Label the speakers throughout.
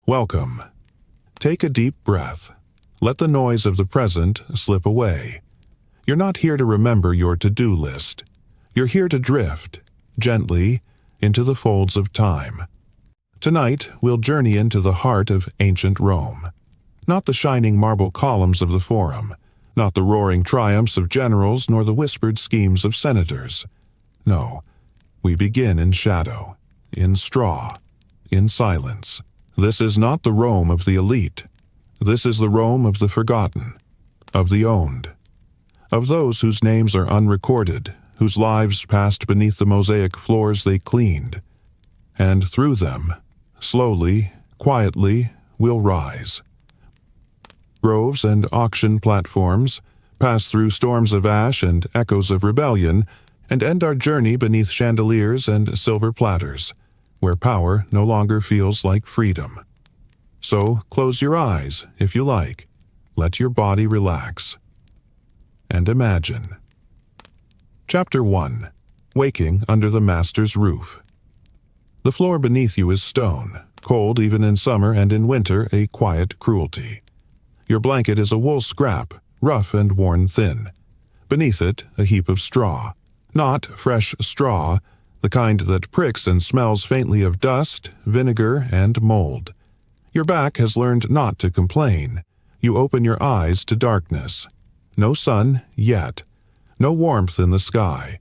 Speaker 1: Welcome. Take a deep breath. Let the noise of the present slip away. You're not here to remember your to-do list. You're here to drift, gently, into the folds of time. Tonight, we'll journey into the heart of ancient Rome. Not the shining marble columns of the Forum, not the roaring triumphs of generals nor the whispered schemes of senators. No, we begin in shadow, in straw, in silence. This is not the Rome of the elite. This is the Rome of the forgotten, of the owned, of those whose names are unrecorded, whose lives passed beneath the mosaic floors they cleaned. And through them, slowly, quietly, we'll rise. Groves and auction platforms, pass through storms of ash and echoes of rebellion, and end our journey beneath chandeliers and silver platters, where power no longer feels like freedom. So close your eyes, if you like. Let your body relax. And imagine. Chapter 1. Waking under the master's roof. The floor beneath you is stone, cold even in summer and in winter a quiet cruelty. Your blanket is a wool scrap, rough and worn thin. Beneath it, a heap of straw. Not fresh straw, the kind that pricks and smells faintly of dust, vinegar, and mold. Your back has learned not to complain. You open your eyes to darkness. No sun yet. No warmth in the sky.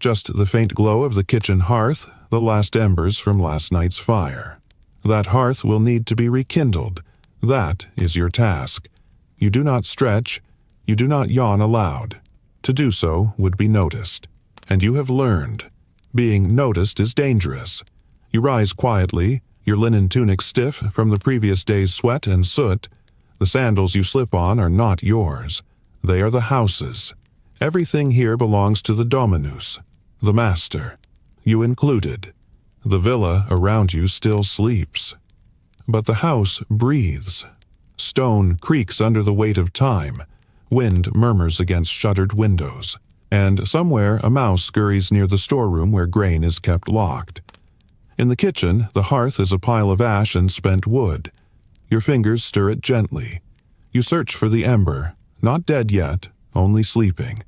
Speaker 1: Just the faint glow of the kitchen hearth, the last embers from last night's fire. That hearth will need to be rekindled. That is your task. You do not stretch. You do not yawn aloud. To do so would be noticed. And you have learned. Being noticed is dangerous. You rise quietly, your linen tunic stiff from the previous day's sweat and soot. The sandals you slip on are not yours. They are the house's. Everything here belongs to the dominus, the master, you included. The villa around you still sleeps. But the house breathes. Stone creaks under the weight of time. Wind murmurs against shuttered windows. And somewhere a mouse scurries near the storeroom where grain is kept locked. In the kitchen, the hearth is a pile of ash and spent wood. Your fingers stir it gently. You search for the ember, not dead yet, only sleeping.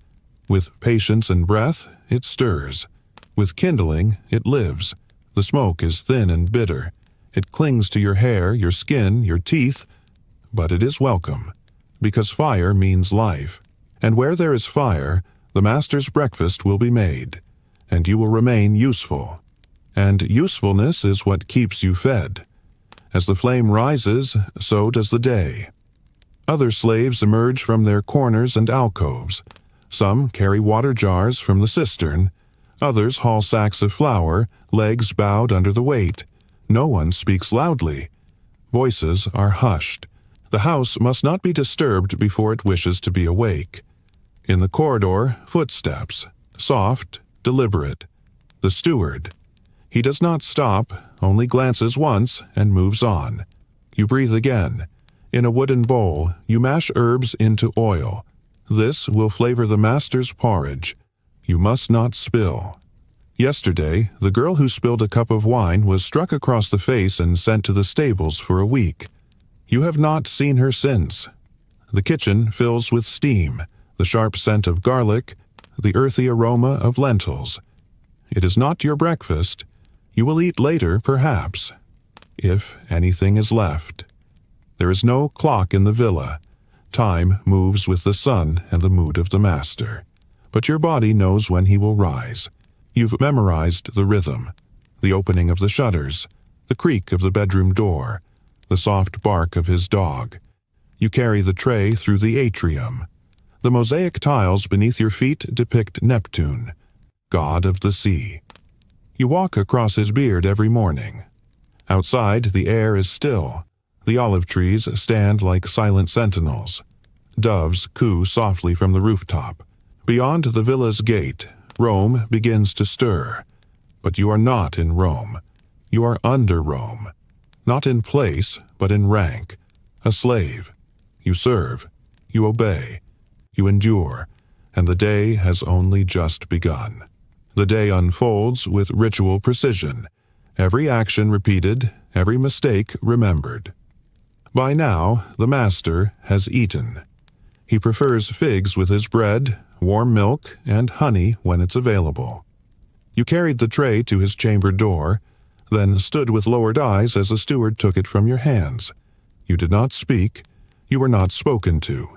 Speaker 1: With patience and breath, it stirs. With kindling, it lives. The smoke is thin and bitter. It clings to your hair, your skin, your teeth, but it is welcome, because fire means life. And where there is fire, the master's breakfast will be made, and you will remain useful. And usefulness is what keeps you fed. As the flame rises, so does the day. Other slaves emerge from their corners and alcoves. Some carry water jars from the cistern. Others haul sacks of flour, legs bowed under the weight. No one speaks loudly. Voices are hushed. The house must not be disturbed before it wishes to be awake. In the corridor, footsteps, soft, deliberate. The steward. He does not stop, only glances once and moves on. You breathe again. In a wooden bowl, you mash herbs into oil. This will flavor the master's porridge. You must not spill. Yesterday, the girl who spilled a cup of wine was struck across the face and sent to the stables for a week. You have not seen her since. The kitchen fills with steam, the sharp scent of garlic, the earthy aroma of lentils. It is not your breakfast. You will eat later, perhaps, if anything is left. There is no clock in the villa. Time moves with the sun and the mood of the master. But your body knows when he will rise. You've memorized the rhythm, the opening of the shutters, the creak of the bedroom door, the soft bark of his dog. You carry the tray through the atrium. The mosaic tiles beneath your feet depict Neptune, god of the sea. You walk across his beard every morning. Outside, the air is still. The olive trees stand like silent sentinels. Doves coo softly from the rooftop. Beyond the villa's gate, Rome begins to stir. But you are not in Rome. You are under Rome. Not in place, but in rank. A slave. You serve. You obey. You endure. And the day has only just begun. The day unfolds with ritual precision. Every action repeated, every mistake remembered. By now, the master has eaten. He prefers figs with his bread, warm milk, and honey when it's available. You carried the tray to his chamber door, then stood with lowered eyes as the steward took it from your hands. You did not speak. You were not spoken to.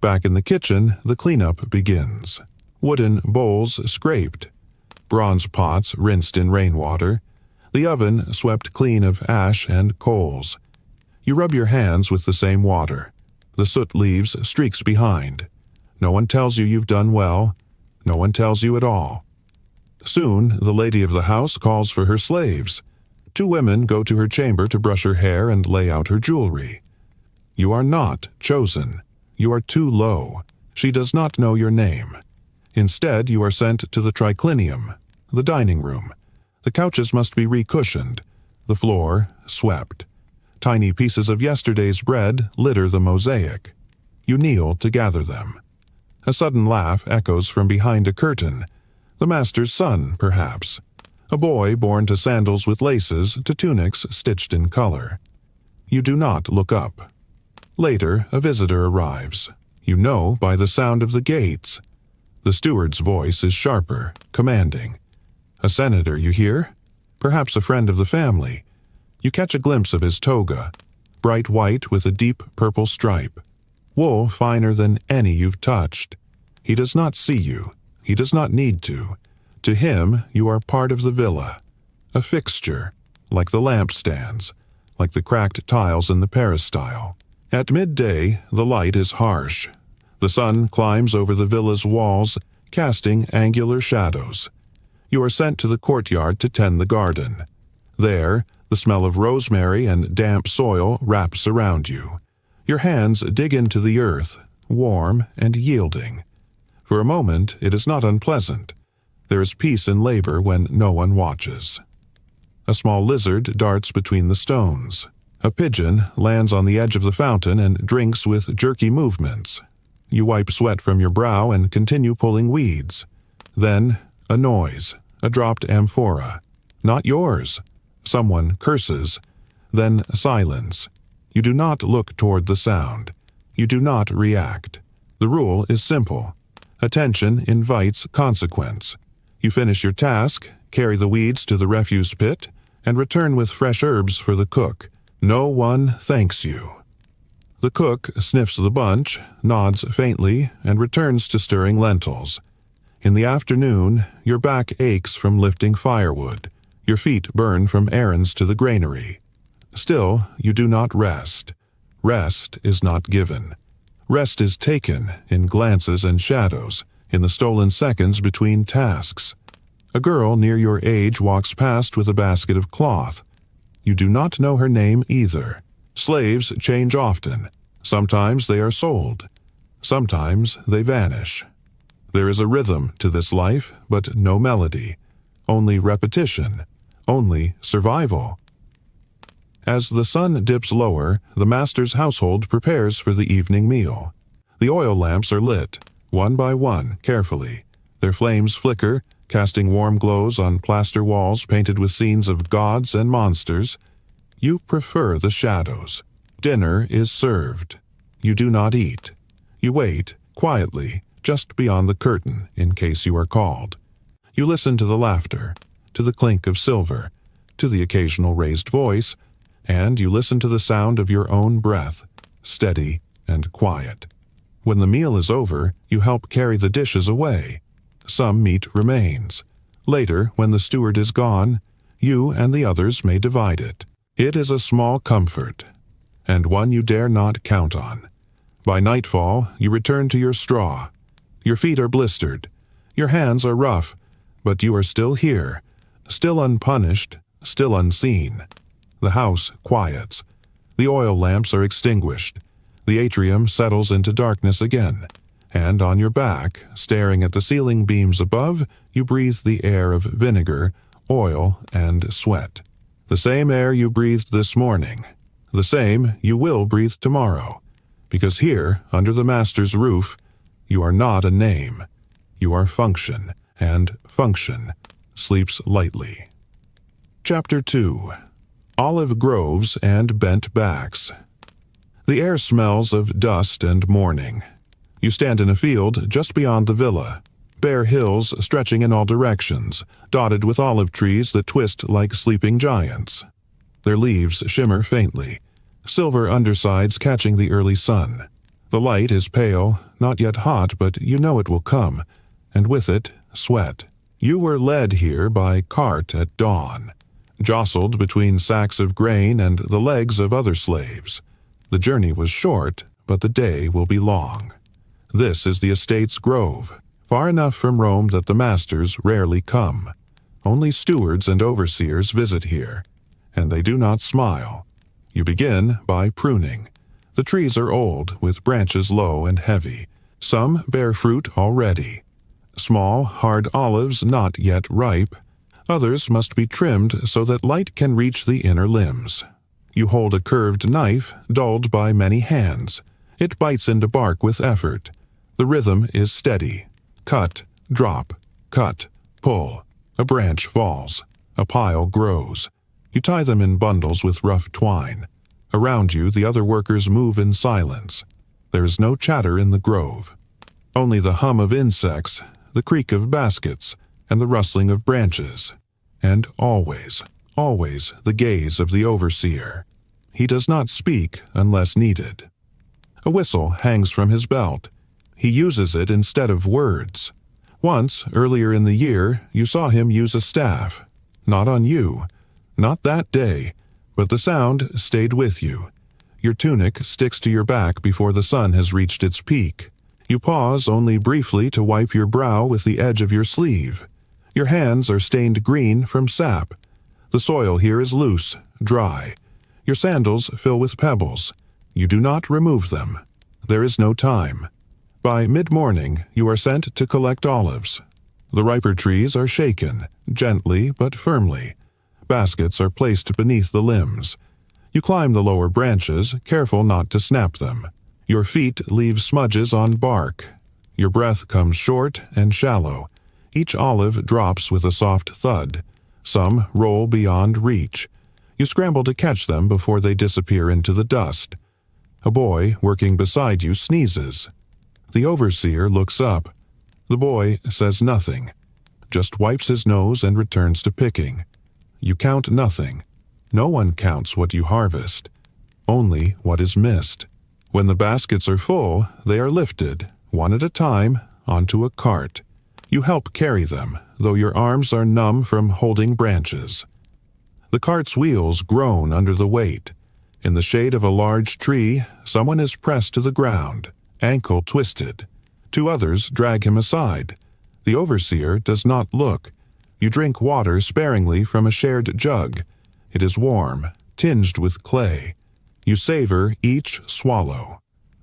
Speaker 1: Back in the kitchen, the cleanup begins. Wooden bowls scraped. Bronze pots rinsed in rainwater. The oven swept clean of ash and coals. You rub your hands with the same water. The soot leaves streaks behind. No one tells you you've done well. No one tells you at all. Soon, the lady of the house calls for her slaves. 2 women go to her chamber to brush her hair and lay out her jewelry. You are not chosen. You are too low. She does not know your name. Instead, you are sent to the triclinium, the dining room. The couches must be recushioned, the floor swept. Tiny pieces of yesterday's bread litter the mosaic. You kneel to gather them. A sudden laugh echoes from behind a curtain. The master's son, perhaps. A boy born to sandals with laces, to tunics stitched in color. You do not look up. Later, a visitor arrives. You know by the sound of the gates. The steward's voice is sharper, commanding. A senator, you hear? Perhaps a friend of the family. You catch a glimpse of his toga, bright white with a deep purple stripe. Wool finer than any you've touched. He does not see you. He does not need to. To him, you are part of the villa. A fixture, like the lampstands, like the cracked tiles in the peristyle. At midday, the light is harsh. The sun climbs over the villa's walls, casting angular shadows. You are sent to the courtyard to tend the garden. There, the smell of rosemary and damp soil wraps around you. Your hands dig into the earth, warm and yielding. For a moment, it is not unpleasant. There is peace in labor when no one watches. A small lizard darts between the stones. A pigeon lands on the edge of the fountain and drinks with jerky movements. You wipe sweat from your brow and continue pulling weeds. Then, a noise, a dropped amphora. Not yours. Someone curses. Then silence. You do not look toward the sound. You do not react. The rule is simple. Attention invites consequence. You finish your task, carry the weeds to the refuse pit, and return with fresh herbs for the cook. No one thanks you. The cook sniffs the bunch, nods faintly, and returns to stirring lentils. In the afternoon, your back aches from lifting firewood. Your feet burn from errands to the granary. Still, you do not rest. Rest is not given. Rest is taken in glances and shadows, in the stolen seconds between tasks. A girl near your age walks past with a basket of cloth. You do not know her name either. Slaves change often. Sometimes they are sold. Sometimes they vanish. There is a rhythm to this life, but no melody. Only repetition. Only survival. As the sun dips lower, the master's household prepares for the evening meal. The oil lamps are lit, one by one, carefully. Their flames flicker, casting warm glows on plaster walls painted with scenes of gods and monsters. You prefer the shadows. Dinner is served. You do not eat. You wait, quietly, just beyond the curtain, in case you are called. You listen to the laughter, to the clink of silver, to the occasional raised voice, and you listen to the sound of your own breath, steady and quiet. When the meal is over, you help carry the dishes away. Some meat remains. Later, when the steward is gone, you and the others may divide it. It is a small comfort, and one you dare not count on. By nightfall, you return to your straw. Your feet are blistered. Your hands are rough, but you are still here, still unpunished, still unseen. The house quiets. The oil lamps are extinguished. The atrium settles into darkness again, and on your back, staring at the ceiling beams above, you breathe the air of vinegar, oil, and sweat. The same air you breathed this morning. The same you will breathe tomorrow. Because here, under the master's roof, you are not a name. You are function, and function sleeps lightly. Chapter 2. Olive groves and bent backs. The air smells of dust and morning. You stand in a field just beyond the villa, bare hills stretching in all directions, dotted with olive trees that twist like sleeping giants. Their leaves shimmer faintly, silver undersides catching the early sun. The light is pale, not yet hot, but you know it will come, and with it, sweat. You were led here by cart at dawn, jostled between sacks of grain and the legs of other slaves. The journey was short, but the day will be long. This is the estate's grove, far enough from Rome that the masters rarely come. Only stewards and overseers visit here, and they do not smile. You begin by pruning. The trees are old, with branches low and heavy. Some bear fruit already. Small, hard olives not yet ripe. Others must be trimmed so that light can reach the inner limbs. You hold a curved knife, dulled by many hands. It bites into bark with effort. The rhythm is steady. Cut, drop, cut, pull. A branch falls. A pile grows. You tie them in bundles with rough twine. Around you, the other workers move in silence. There is no chatter in the grove. Only the hum of insects, the creak of baskets, and the rustling of branches. And always, always the gaze of the overseer. He does not speak unless needed. A whistle hangs from his belt. He uses it instead of words. Once, earlier in the year, you saw him use a staff. Not on you. Not that day. But the sound stayed with you. Your tunic sticks to your back before the sun has reached its peak. You pause only briefly to wipe your brow with the edge of your sleeve. Your hands are stained green from sap. The soil here is loose, dry. Your sandals fill with pebbles. You do not remove them. There is no time. By mid-morning, you are sent to collect olives. The riper trees are shaken, gently but firmly. Baskets are placed beneath the limbs. You climb the lower branches, careful not to snap them. Your feet leave smudges on bark. Your breath comes short and shallow. Each olive drops with a soft thud. Some roll beyond reach. You scramble to catch them before they disappear into the dust. A boy working beside you sneezes. The overseer looks up. The boy says nothing, just wipes his nose and returns to picking. You count nothing. No one counts what you harvest, only what is missed. When the baskets are full, they are lifted, one at a time, onto a cart. You help carry them, though your arms are numb from holding branches. The cart's wheels groan under the weight. In the shade of a large tree, someone is pressed to the ground, ankle twisted. Two others drag him aside. The overseer does not look. You drink water sparingly from a shared jug. It is warm, tinged with clay. You savor each swallow.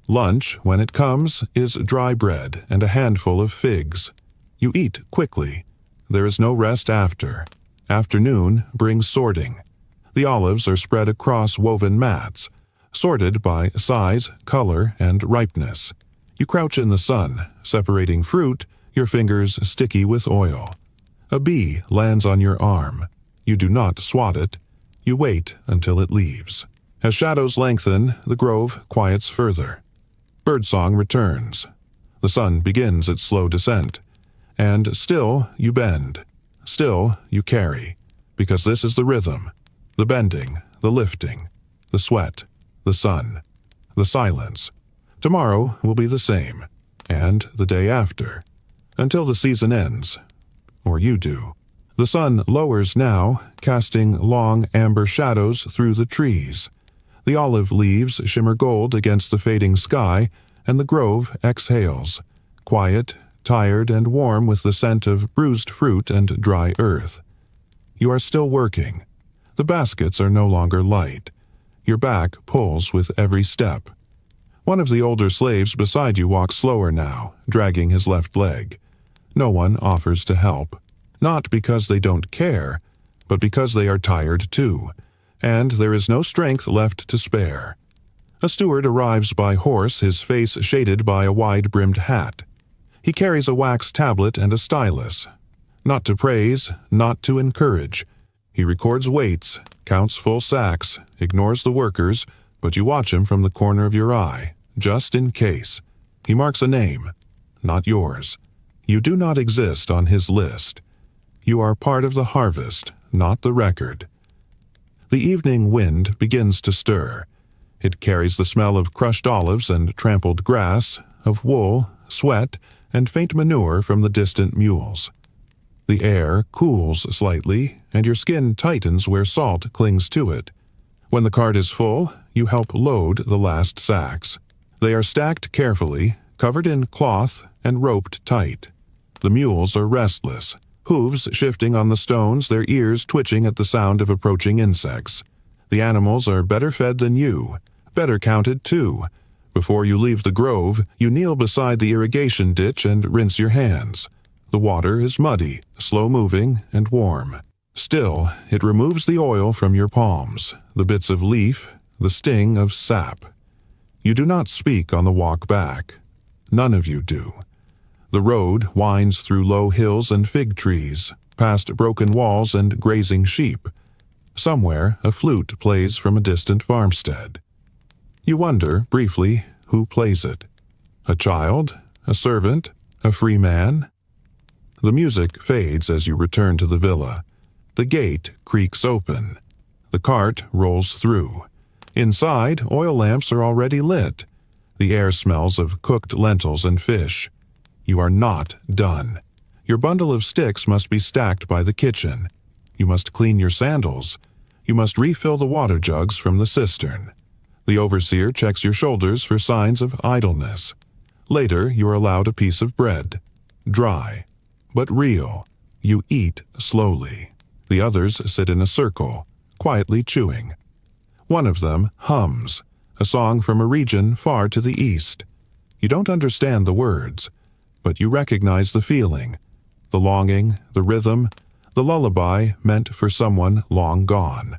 Speaker 1: Lunch, when it comes, is dry bread and a handful of figs. You eat quickly. There is no rest after. Afternoon brings sorting. The olives are spread across woven mats, sorted by size, color, and ripeness. You crouch in the sun, separating fruit, your fingers sticky with oil. A bee lands on your arm. You do not swat it. You wait until it leaves. As shadows lengthen, the grove quiets further. Birdsong returns. The sun begins its slow descent. And still you bend. Still you carry. Because this is the rhythm. The bending, the lifting, the sweat, the sun, the silence. Tomorrow will be the same. And the day after. Until the season ends. Or you do. The sun lowers now, casting long amber shadows through the trees. The olive leaves shimmer gold against the fading sky, and the grove exhales, quiet, tired, and warm with the scent of bruised fruit and dry earth. You are still working. The baskets are no longer light. Your back pulls with every step. One of the older slaves beside you walks slower now, dragging his left leg. No one offers to help. Not because they don't care, but because they are tired too, and there is no strength left to spare. A steward arrives by horse, his face shaded by a wide-brimmed hat. He carries a wax tablet and a stylus. Not to praise, not to encourage. He records weights, counts full sacks, ignores the workers, but you watch him from the corner of your eye, just in case. He marks a name, not yours. You do not exist on his list. You are part of the harvest, not the record. The evening wind begins to stir. It carries the smell of crushed olives and trampled grass, of wool, sweat, and faint manure from the distant mules. The air cools slightly, and your skin tightens where salt clings to it. When the cart is full, you help load the last sacks. They are stacked carefully, covered in cloth, and roped tight. The mules are restless, hooves shifting on the stones, their ears twitching at the sound of approaching insects. The animals are better fed than you, better counted too. Before you leave the grove, you kneel beside the irrigation ditch and rinse your hands. The water is muddy, slow-moving, and warm. Still, it removes the oil from your palms, the bits of leaf, the sting of sap. You do not speak on the walk back. None of you do. The road winds through low hills and fig trees, past broken walls and grazing sheep. Somewhere, a flute plays from a distant farmstead. You wonder, briefly, who plays it. A child? A servant? A free man? The music fades as you return to the villa. The gate creaks open. The cart rolls through. Inside, oil lamps are already lit. The air smells of cooked lentils and fish. You are not done. Your bundle of sticks must be stacked by the kitchen. You must clean your sandals. You must refill the water jugs from the cistern. The overseer checks your shoulders for signs of idleness. Later, you are allowed a piece of bread. Dry, but real. You eat slowly. The others sit in a circle, quietly chewing. One of them hums, a song from a region far to the east. You don't understand the words, but you recognize the feeling, the longing, the rhythm, the lullaby meant for someone long gone.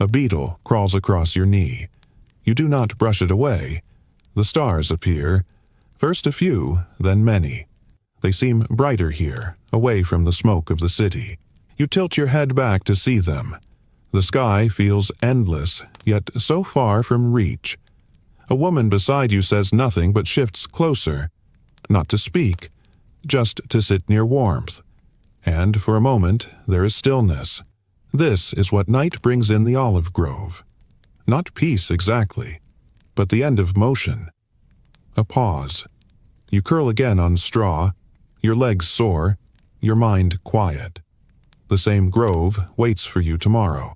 Speaker 1: A beetle crawls across your knee. You do not brush it away. The stars appear, first a few, then many. They seem brighter here, away from the smoke of the city. You tilt your head back to see them. The sky feels endless, yet so far from reach. A woman beside you says nothing but shifts closer, not to speak, just to sit near warmth. And for a moment, there is stillness. This is what night brings in the olive grove. Not peace exactly, but the end of motion. A pause. You curl again on straw, your legs sore, your mind quiet. The same grove waits for you tomorrow.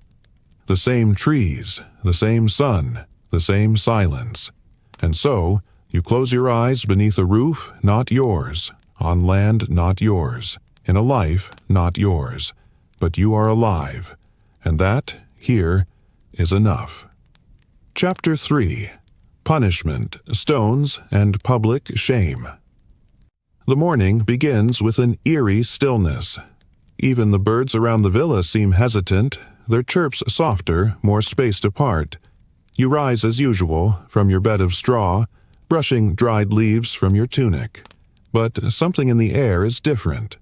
Speaker 1: The same trees, the same sun, the same silence. And so, you close your eyes beneath a roof not yours, on land not yours, in a life not yours. But you are alive, and that, here, is enough. Chapter 3. Punishment, Stones, and Public Shame. The morning begins with an eerie stillness. Even the birds around the villa seem hesitant, their chirps softer, more spaced apart. You rise as usual, from your bed of straw, brushing dried leaves from your tunic. But something in the air is different.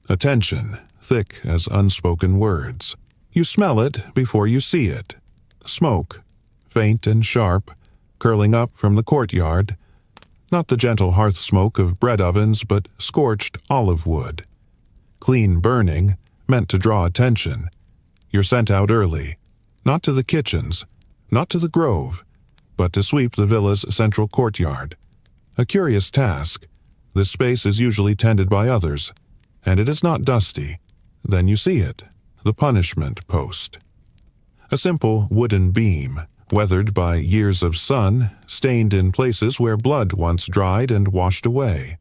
Speaker 1: A tension, thick as unspoken words. You smell it before you see it. Smoke, faint and sharp, curling up from the courtyard. Not the gentle hearth smoke of bread ovens, but scorched olive wood. Clean burning, meant to draw attention. You're sent out early, not to the kitchens, not to the grove, but to sweep the villa's central courtyard. A curious task. This space is usually tended by others, and it is not dusty. Then you see it, the punishment post. A simple wooden beam, weathered by years of sun, stained in places where blood once dried and washed away.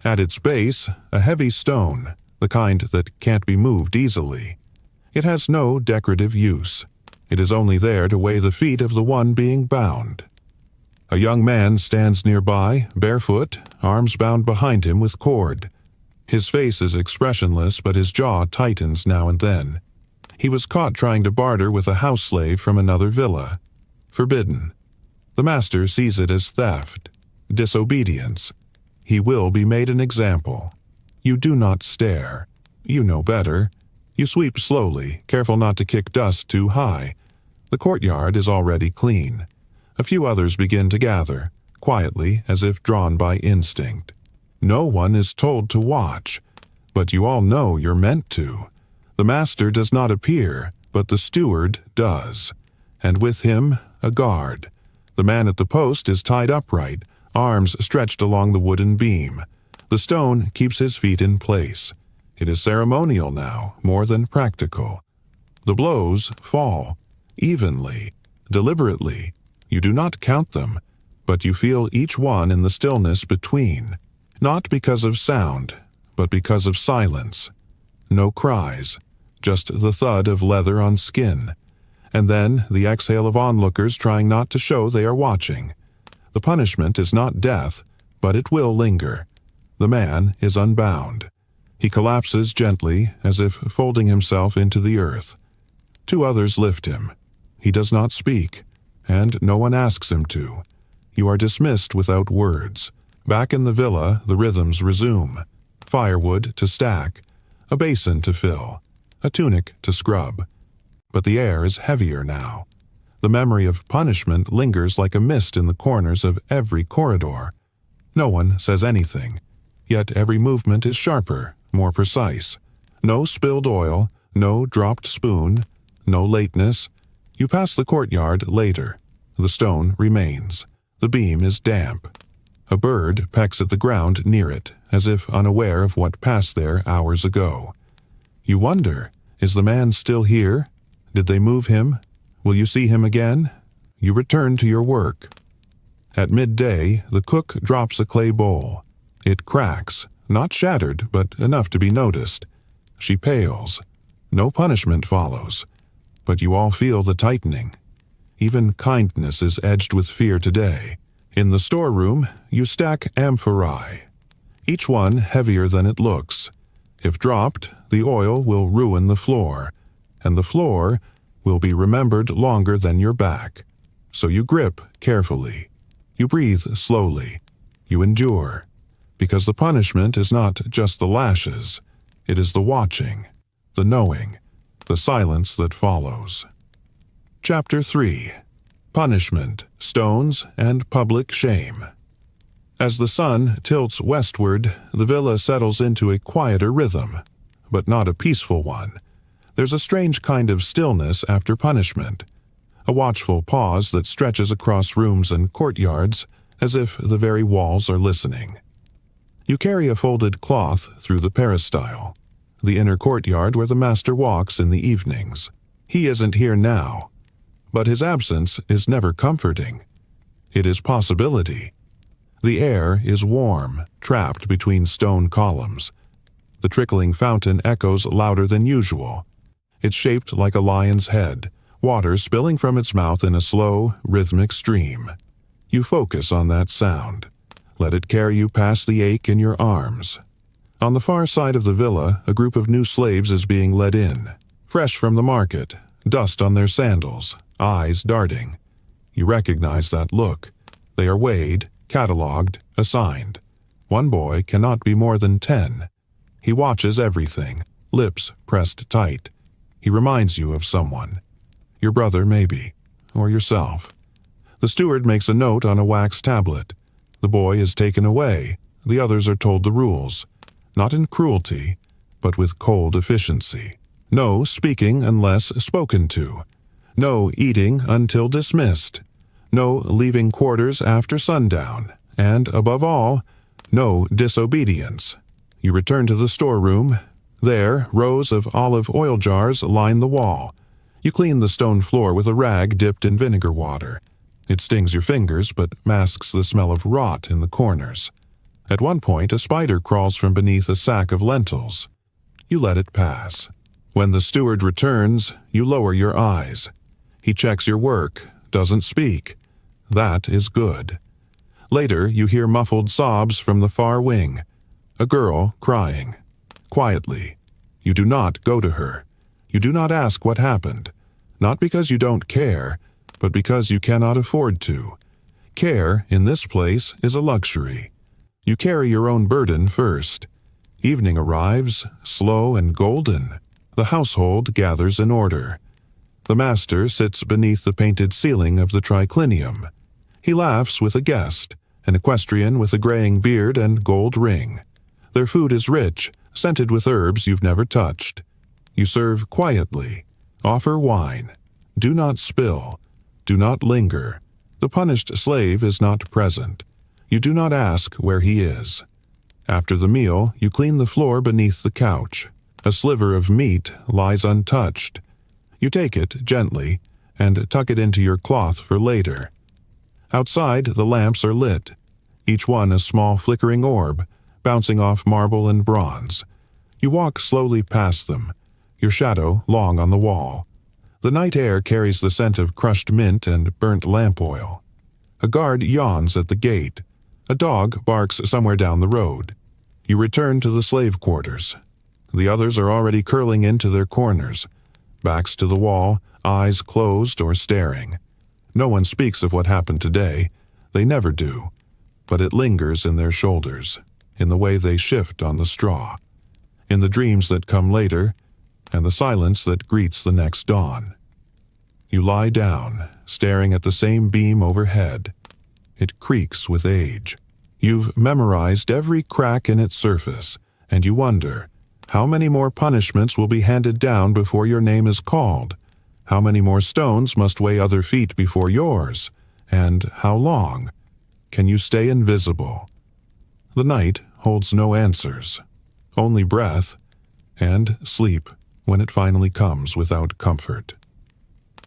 Speaker 1: At its base, a heavy stone, the kind that can't be moved easily. It has no decorative use. It is only there to weigh the feet of the one being bound. A young man stands nearby, barefoot, arms bound behind him with cord. His face is expressionless, but his jaw tightens now and then. He was caught trying to barter with a house slave from another villa. Forbidden. The master sees it as theft, disobedience. He will be made an example. You do not stare. You know better. You sweep slowly, careful not to kick dust too high. The courtyard is already clean. A few others begin to gather, quietly as if drawn by instinct. No one is told to watch, but you all know you're meant to. The master does not appear, but the steward does, and with him a guard. The man at the post is tied upright, arms stretched along the wooden beam. The stone keeps his feet in place. It is ceremonial now, more than practical. The blows fall, evenly, deliberately. You do not count them, but you feel each one in the stillness between, not because of sound, but because of silence. No cries, just the thud of leather on skin, and then the exhale of onlookers trying not to show they are watching. The punishment is not death, but it will linger. The man is unbound. He collapses gently, as if folding himself into the earth. Two others lift him. He does not speak, and no one asks him to. You are dismissed without words. Back in the villa, the rhythms resume. Firewood to stack, a basin to fill, a tunic to scrub. But the air is heavier now. The memory of punishment lingers like a mist in the corners of every corridor. No one says anything, yet every movement is sharper, more precise. No spilled oil, no dropped spoon, no lateness. You pass the courtyard later. The stone remains. The beam is damp. A bird pecks at the ground near it, as if unaware of what passed there hours ago. You wonder, is the man still here? Did they move him? Will you see him again? You return to your work. At midday, the cook drops a clay bowl. It cracks, not shattered, but enough to be noticed. She pales. No punishment follows, but you all feel the tightening. Even kindness is edged with fear today. In the storeroom, you stack amphorae, each one heavier than it looks. If dropped, the oil will ruin the floor, and the floor will be remembered longer than your back. So you grip carefully. You breathe slowly. You endure, because the punishment is not just the lashes. It is the watching, the knowing, the silence that follows. Chapter 3. Punishment, Stones, and Public Shame. As the sun tilts westward, the villa settles into a quieter rhythm, but not a peaceful one. There's a strange kind of stillness after punishment, a watchful pause that stretches across rooms and courtyards as if the very walls are listening. You carry a folded cloth through the peristyle, the inner courtyard where the master walks in the evenings. He isn't here now, but his absence is never comforting. It is possibility. The air is warm, trapped between stone columns. The trickling fountain echoes louder than usual. It's shaped like a lion's head, water spilling from its mouth in a slow, rhythmic stream. You focus on that sound. Let it carry you past the ache in your arms. On the far side of the villa, a group of new slaves is being led in, fresh from the market, dust on their sandals, eyes darting. You recognize that look. They are weighed, catalogued, assigned. One boy cannot be more than 10. He watches everything, lips pressed tight. He reminds you of someone. Your brother, maybe, or yourself. The steward makes a note on a wax tablet. The boy is taken away. The others are told the rules, not in cruelty, but with cold efficiency. No speaking unless spoken to. No eating until dismissed. No leaving quarters after sundown. And, above all, no disobedience. You return to the storeroom. There, rows of olive oil jars line the wall. You clean the stone floor with a rag dipped in vinegar water. It stings your fingers, but masks the smell of rot in the corners. At one point, a spider crawls from beneath a sack of lentils. You let it pass. When the steward returns, you lower your eyes. He checks your work, doesn't speak. That is good. Later, you hear muffled sobs from the far wing. A girl crying. Quietly. You do not go to her. You do not ask what happened. Not because you don't care, but because you cannot afford to. Care, in this place, is a luxury. You carry your own burden first. Evening arrives, slow and golden. The household gathers in order. The master sits beneath the painted ceiling of the triclinium. He laughs with a guest, an equestrian with a graying beard and gold ring. Their food is rich, scented with herbs you've never touched. You serve quietly. Offer wine. Do not spill. Do not linger. The punished slave is not present. You do not ask where he is. After the meal, you clean the floor beneath the couch. A sliver of meat lies untouched. You take it gently and tuck it into your cloth for later. Outside, the lamps are lit, each one a small flickering orb, bouncing off marble and bronze. You walk slowly past them, your shadow long on the wall. The night air carries the scent of crushed mint and burnt lamp oil. A guard yawns at the gate. A dog barks somewhere down the road. You return to the slave quarters. The others are already curling into their corners, backs to the wall, eyes closed or staring. No one speaks of what happened today. They never do. But it lingers in their shoulders, in the way they shift on the straw, in the dreams that come later, and the silence that greets the next dawn. You lie down, staring at the same beam overhead. It creaks with age. You've memorized every crack in its surface, and you wonder, how many more punishments will be handed down before your name is called? How many more stones must weigh other feet before yours? And how long? Can you stay invisible? The night holds no answers, only breath and sleep when it finally comes without comfort.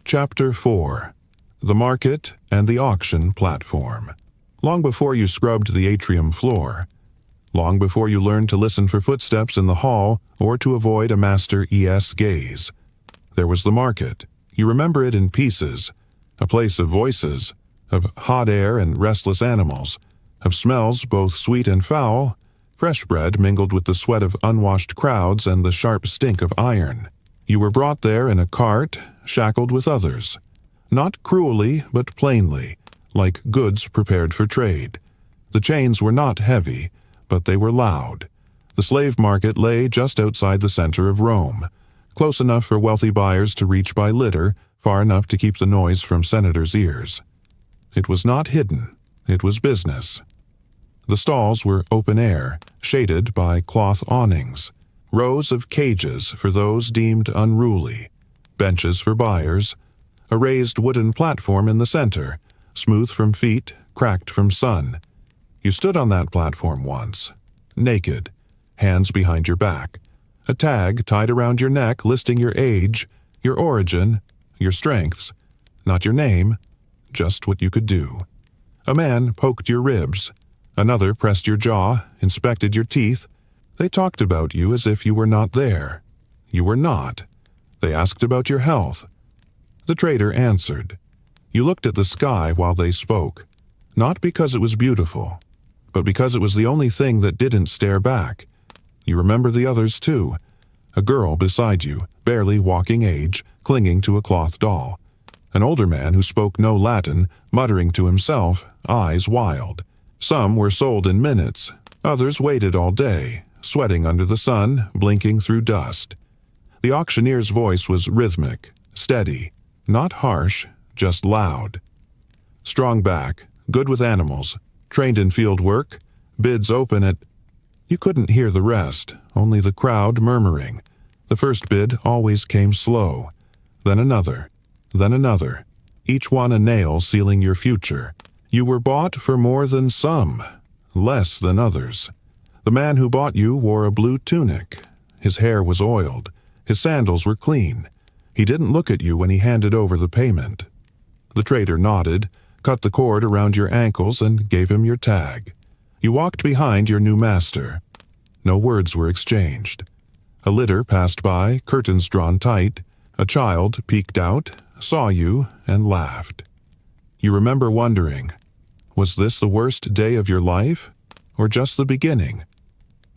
Speaker 1: Chapter 4. The Market and the Auction Platform. Long before you scrubbed the atrium floor, long before you learned to listen for footsteps in the hall or to avoid a master ES gaze, there was the market. You remember it in pieces, a place of voices, of hot air and restless animals, of smells both sweet and foul, fresh bread mingled with the sweat of unwashed crowds and the sharp stink of iron. You were brought there in a cart, shackled with others, not cruelly but plainly, like goods prepared for trade. The chains were not heavy, but they were loud. The slave market lay just outside the center of Rome, close enough for wealthy buyers to reach by litter, far enough to keep the noise from senators' ears. It was not hidden. It was business. The stalls were open air, shaded by cloth awnings, rows of cages for those deemed unruly, benches for buyers, a raised wooden platform in the center, smooth from feet, cracked from sun. You stood on that platform once, naked, hands behind your back, a tag tied around your neck listing your age, your origin, your strengths, not your name, just what you could do. A man poked your ribs. Another pressed your jaw, inspected your teeth. They talked about you as if you were not there. You were not. They asked about your health. The trader answered. You looked at the sky while they spoke, not because it was beautiful, but because it was the only thing that didn't stare back. You remember the others too. A girl beside you, barely walking age, clinging to a cloth doll. An older man who spoke no Latin, muttering to himself, eyes wild. Some were sold in minutes. Others waited all day, sweating under the sun, blinking through dust. The auctioneer's voice was rhythmic, steady, not harsh, just loud. Strong back, good with animals, trained in field work, bids open at... You couldn't hear the rest, only the crowd murmuring. The first bid always came slow. Then another, each one a nail sealing your future. You were bought for more than some, less than others. The man who bought you wore a blue tunic. His hair was oiled. His sandals were clean. He didn't look at you when he handed over the payment. The trader nodded, cut the cord around your ankles, and gave him your tag. You walked behind your new master. No words were exchanged. A litter passed by, curtains drawn tight. A child peeked out, saw you, and laughed. You remember wondering, was this the worst day of your life, or just the beginning?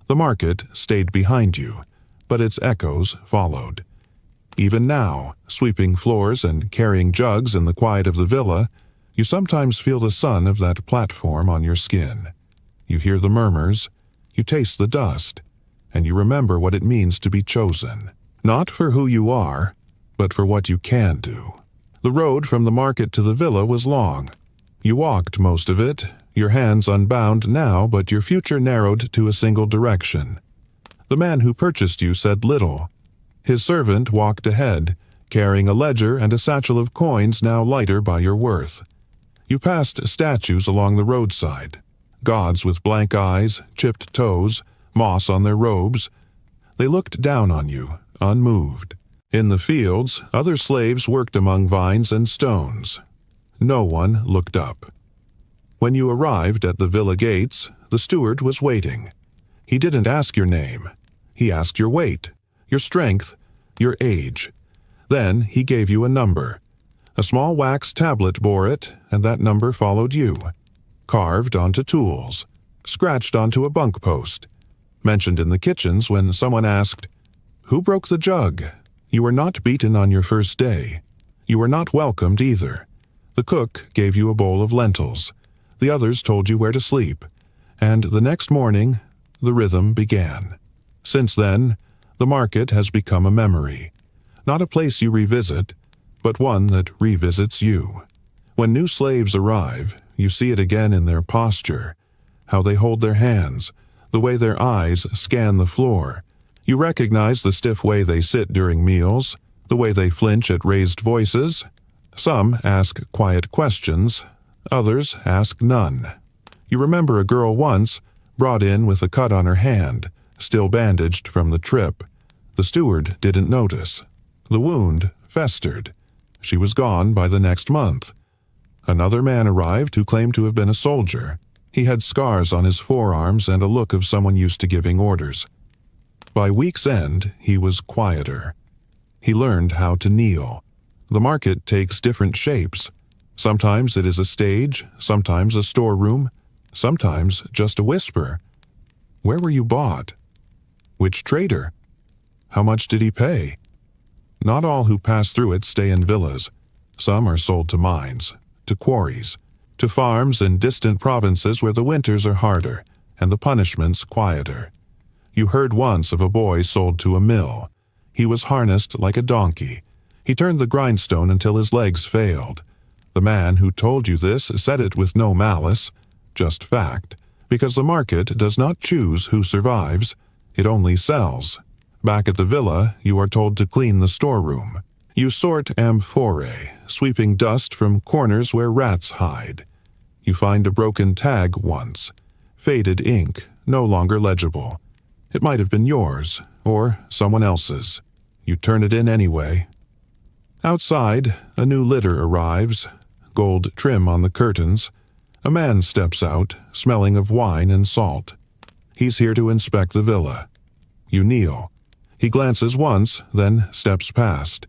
Speaker 1: The market stayed behind you, but its echoes followed. Even now, sweeping floors and carrying jugs in the quiet of the villa, you sometimes feel the sun of that platform on your skin. You hear the murmurs, you taste the dust, and you remember what it means to be chosen, not for who you are, but for what you can do. The road from the market to the villa was long. You walked most of it, your hands unbound now, but your future narrowed to a single direction. The man who purchased you said little. His servant walked ahead, carrying a ledger and a satchel of coins now lighter by your worth. You passed statues along the roadside, gods with blank eyes, chipped toes, moss on their robes. They looked down on you, unmoved. In the fields, other slaves worked among vines and stones. No one looked up. When you arrived at the villa gates, the steward was waiting. He didn't ask your name. He asked your weight, your strength, your age. Then he gave you a number. A small wax tablet bore it, and that number followed you. Carved onto tools, scratched onto a bunk post, mentioned in the kitchens when someone asked, "Who broke the jug?" You were not beaten on your first day. You were not welcomed either. The cook gave you a bowl of lentils. The others told you where to sleep. And the next morning, the rhythm began. Since then, the market has become a memory. Not a place you revisit, but one that revisits you. When new slaves arrive, you see it again in their posture, how they hold their hands, the way their eyes scan the floor. You recognize the stiff way they sit during meals, the way they flinch at raised voices. Some ask quiet questions, others ask none. You remember a girl once, brought in with a cut on her hand, still bandaged from the trip. The steward didn't notice. The wound festered. She was gone by the next month. Another man arrived who claimed to have been a soldier. He had scars on his forearms and a look of someone used to giving orders. By week's end, he was quieter. He learned how to kneel. The market takes different shapes. Sometimes it is a stage, sometimes a storeroom, sometimes just a whisper. Where were you bought? Which trader? How much did he pay? Not all who pass through it stay in villas. Some are sold to mines, to quarries, to farms in distant provinces where the winters are harder and the punishments quieter. You heard once of a boy sold to a mill. He was harnessed like a donkey. He turned the grindstone until his legs failed. The man who told you this said it with no malice, just fact, because the market does not choose who survives, it only sells. Back at the villa, you are told to clean the storeroom. You sort amphorae, sweeping dust from corners where rats hide. You find a broken tag once, faded ink, no longer legible. It might have been yours, or someone else's. You turn it in anyway. Outside, a new litter arrives, gold trim on the curtains. A man steps out, smelling of wine and salt. He's here to inspect the villa. You kneel. He glances once, then steps past.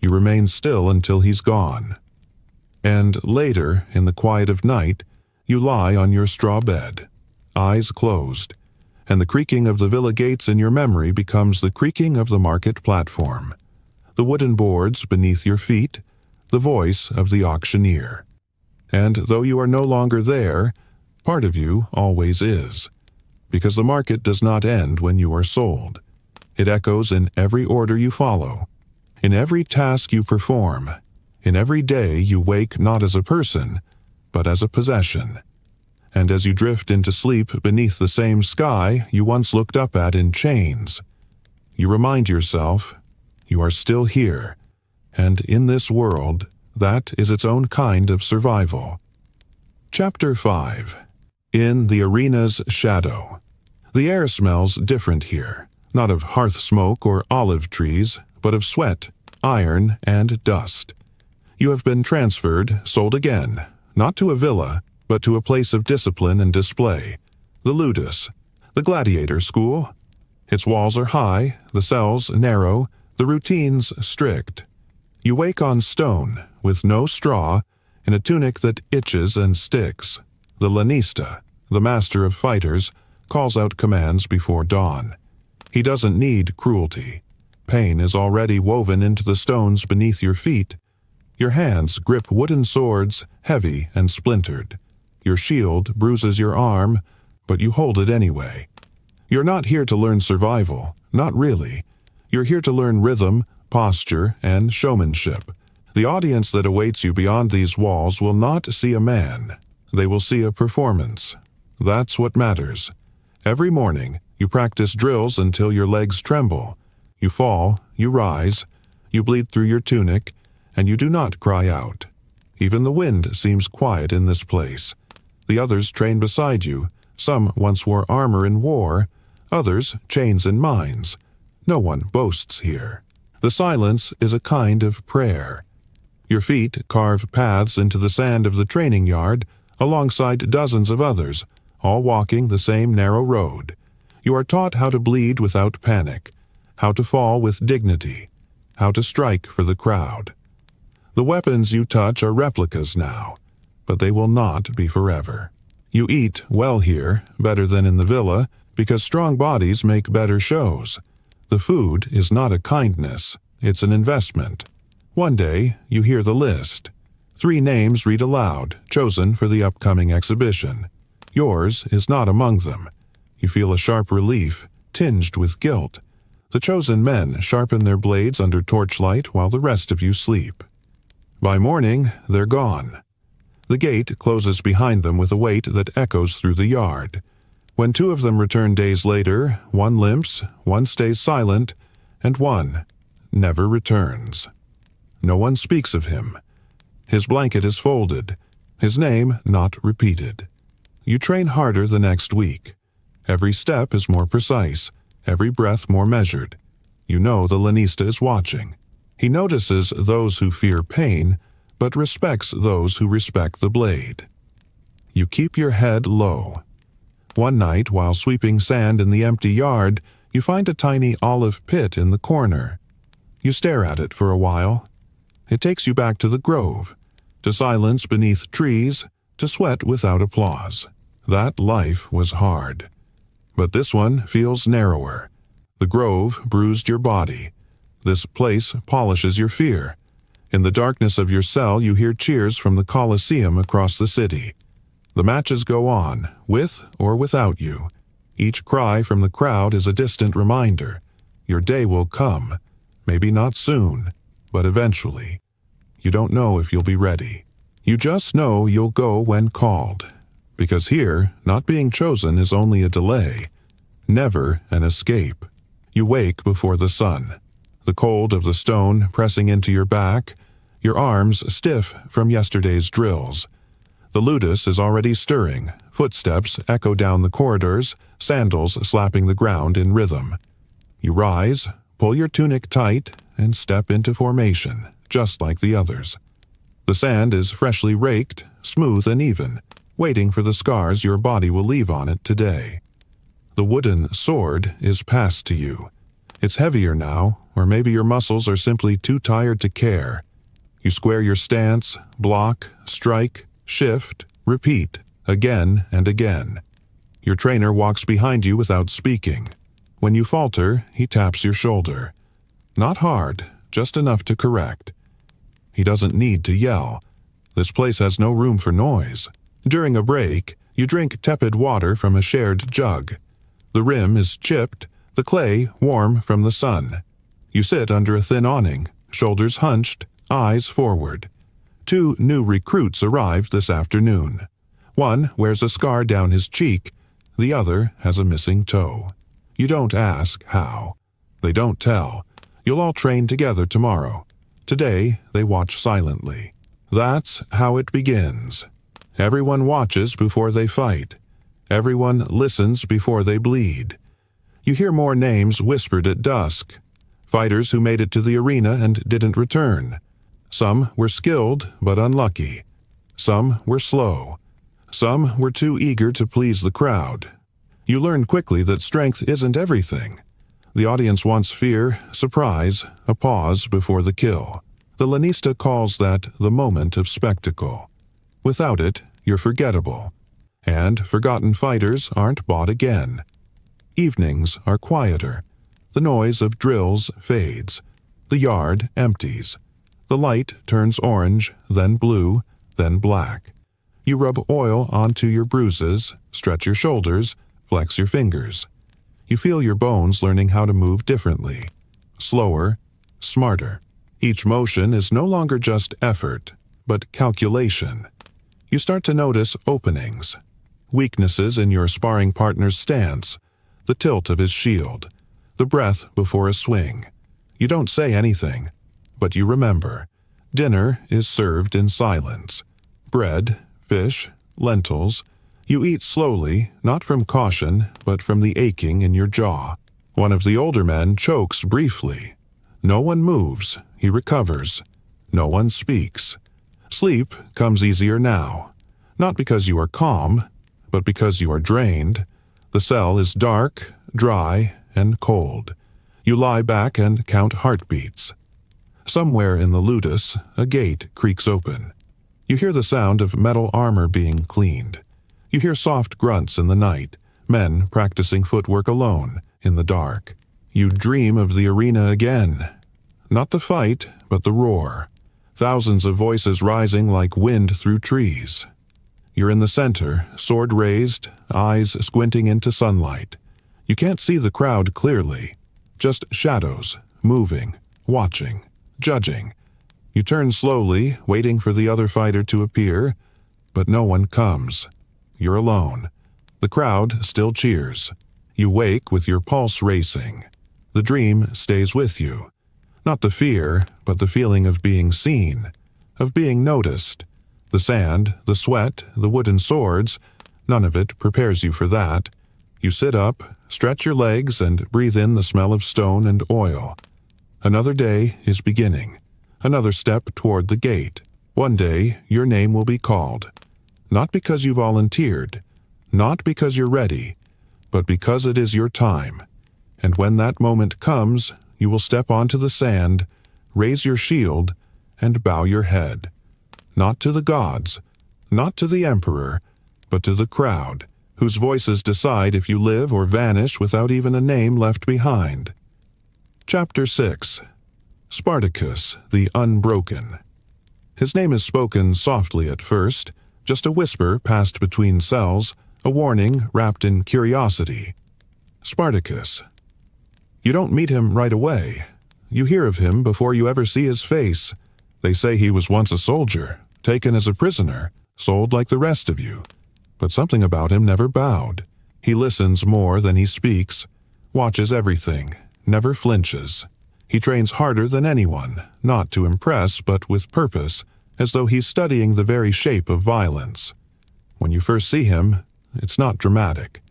Speaker 1: You remain still until he's gone. And later, in the quiet of night, you lie on your straw bed, eyes closed, and the creaking of the villa gates in your memory becomes the creaking of the market platform, the wooden boards beneath your feet, the voice of the auctioneer. And though you are no longer there, part of you always is, because the market does not end when you are sold. It echoes in every order you follow, in every task you perform, in every day you wake not as a person, but as a possession. And as you drift into sleep beneath the same sky you once looked up at in chains, you remind yourself you are still here, and in this world, that is its own kind of survival. Chapter 5. In the Arena's Shadow. The air smells different here, not of hearth smoke or olive trees, but of sweat, iron, and dust. You have been transferred, sold again, not to a villa, but to a place of discipline and display, the ludus, the gladiator school. Its walls are high, the cells narrow, the routines strict. You wake on stone, with no straw, in a tunic that itches and sticks. The lanista, the master of fighters, calls out commands before dawn. He doesn't need cruelty. Pain is already woven into the stones beneath your feet. Your hands grip wooden swords, heavy and splintered. Your shield bruises your arm, but you hold it anyway. You're not here to learn survival, not really. You're here to learn rhythm, posture, and showmanship. The audience that awaits you beyond these walls will not see a man. They will see a performance. That's what matters. Every morning, you practice drills until your legs tremble. You fall, you rise, you bleed through your tunic, and you do not cry out. Even the wind seems quiet in this place. The others train beside you. Some once wore armor in war, others chains in mines. No one boasts here. The silence is a kind of prayer. Your feet carve paths into the sand of the training yard, alongside dozens of others, all walking the same narrow road. You are taught how to bleed without panic, how to fall with dignity, how to strike for the crowd. The weapons you touch are replicas now, but they will not be forever. You eat well here, better than in the villa, because strong bodies make better shows. The food is not a kindness, it's an investment. One day, you hear the list. 3 names read aloud, chosen for the upcoming exhibition. Yours is not among them. You feel a sharp relief, tinged with guilt. The chosen men sharpen their blades under torchlight while the rest of you sleep. By morning, they're gone. The gate closes behind them with a weight that echoes through the yard. When 2 of them return days later, one limps, one stays silent, and one never returns. No one speaks of him. His blanket is folded, his name not repeated. You train harder the next week. Every step is more precise, every breath more measured. You know the lanista is watching. He notices those who fear pain, but respects those who respect the blade. You keep your head low. One night, while sweeping sand in the empty yard, you find a tiny olive pit in the corner. You stare at it for a while. It takes you back to the grove, to silence beneath trees, to sweat without applause. That life was hard. But this one feels narrower. The grove bruised your body. This place polishes your fear. In the darkness of your cell, you hear cheers from the Colosseum across the city. The matches go on, with or without you. Each cry from the crowd is a distant reminder. Your day will come. Maybe not soon, but eventually. You don't know if you'll be ready. You just know you'll go when called. Because here, not being chosen is only a delay, never an escape. You wake before the sun. The cold of the stone pressing into your back, your arms stiff from yesterday's drills. The ludus is already stirring, footsteps echo down the corridors, sandals slapping the ground in rhythm. You rise, pull your tunic tight, and step into formation, just like the others. The sand is freshly raked, smooth and even, waiting for the scars your body will leave on it today. The wooden sword is passed to you. It's heavier now, or maybe your muscles are simply too tired to care. You square your stance, block, strike, shift, repeat, again and again. Your trainer walks behind you without speaking. When you falter, he taps your shoulder. Not hard, just enough to correct. He doesn't need to yell. This place has no room for noise. During a break, you drink tepid water from a shared jug. The rim is chipped, the clay warm from the sun. You sit under a thin awning, shoulders hunched, eyes forward. 2 new recruits arrived this afternoon. One wears a scar down his cheek, the other has a missing toe. You don't ask how. They don't tell. You'll all train together tomorrow. Today, they watch silently. That's how it begins. Everyone watches before they fight. Everyone listens before they bleed. You hear more names whispered at dusk. Fighters who made it to the arena and didn't return. Some were skilled but unlucky. Some were slow. Some were too eager to please the crowd. You learn quickly that strength isn't everything. The audience wants fear, surprise, a pause before the kill. The lanista calls that the moment of spectacle. Without it, you're forgettable. And forgotten fighters aren't bought again. Evenings are quieter. The noise of drills fades. The yard empties. The light turns orange, then blue, then black. You rub oil onto your bruises, stretch your shoulders, flex your fingers. You feel your bones learning how to move differently. Slower, smarter. Each motion is no longer just effort, but calculation. You start to notice openings, weaknesses in your sparring partner's stance, the tilt of his shield, the breath before a swing. You don't say anything, but you remember. Dinner is served in silence. Bread, fish, lentils. You eat slowly, not from caution, but from the aching in your jaw. One of the older men chokes briefly. No one moves. He recovers. No one speaks. Sleep comes easier now, not because you are calm, but because you are drained. The cell is dark, dry, and cold. You lie back and count heartbeats. Somewhere in the ludus, a gate creaks open. You hear the sound of metal armor being cleaned. You hear soft grunts in the night, men practicing footwork alone in the dark. You dream of the arena again. Not the fight, but the roar. Thousands of voices rising like wind through trees. You're in the center, sword raised, eyes squinting into sunlight. You can't see the crowd clearly, just shadows, moving, watching, judging. You turn slowly, waiting for the other fighter to appear, but no one comes. You're alone. The crowd still cheers. You wake with your pulse racing. The dream stays with you. Not the fear, but the feeling of being seen, of being noticed. The sand, the sweat, the wooden swords, none of it prepares you for that. You sit up, stretch your legs, and breathe in the smell of stone and oil. Another day is beginning. Another step toward the gate. One day, your name will be called. Not because you volunteered, not because you're ready, but because it is your time. And when that moment comes, you will step onto the sand, raise your shield, and bow your head. Not to the gods, not to the emperor, but to the crowd, whose voices decide if you live or vanish without even a name left behind. Chapter 6. Spartacus, the Unbroken. His name is spoken softly at first, just a whisper passed between cells, a warning wrapped in curiosity. Spartacus. You don't meet him right away. You hear of him before you ever see his face. They say he was once a soldier, taken as a prisoner, sold like the rest of you. But something about him never bowed. He listens more than he speaks, watches everything, never flinches. He trains harder than anyone, not to impress but with purpose, as though he's studying the very shape of violence. When you first see him, it's not dramatic.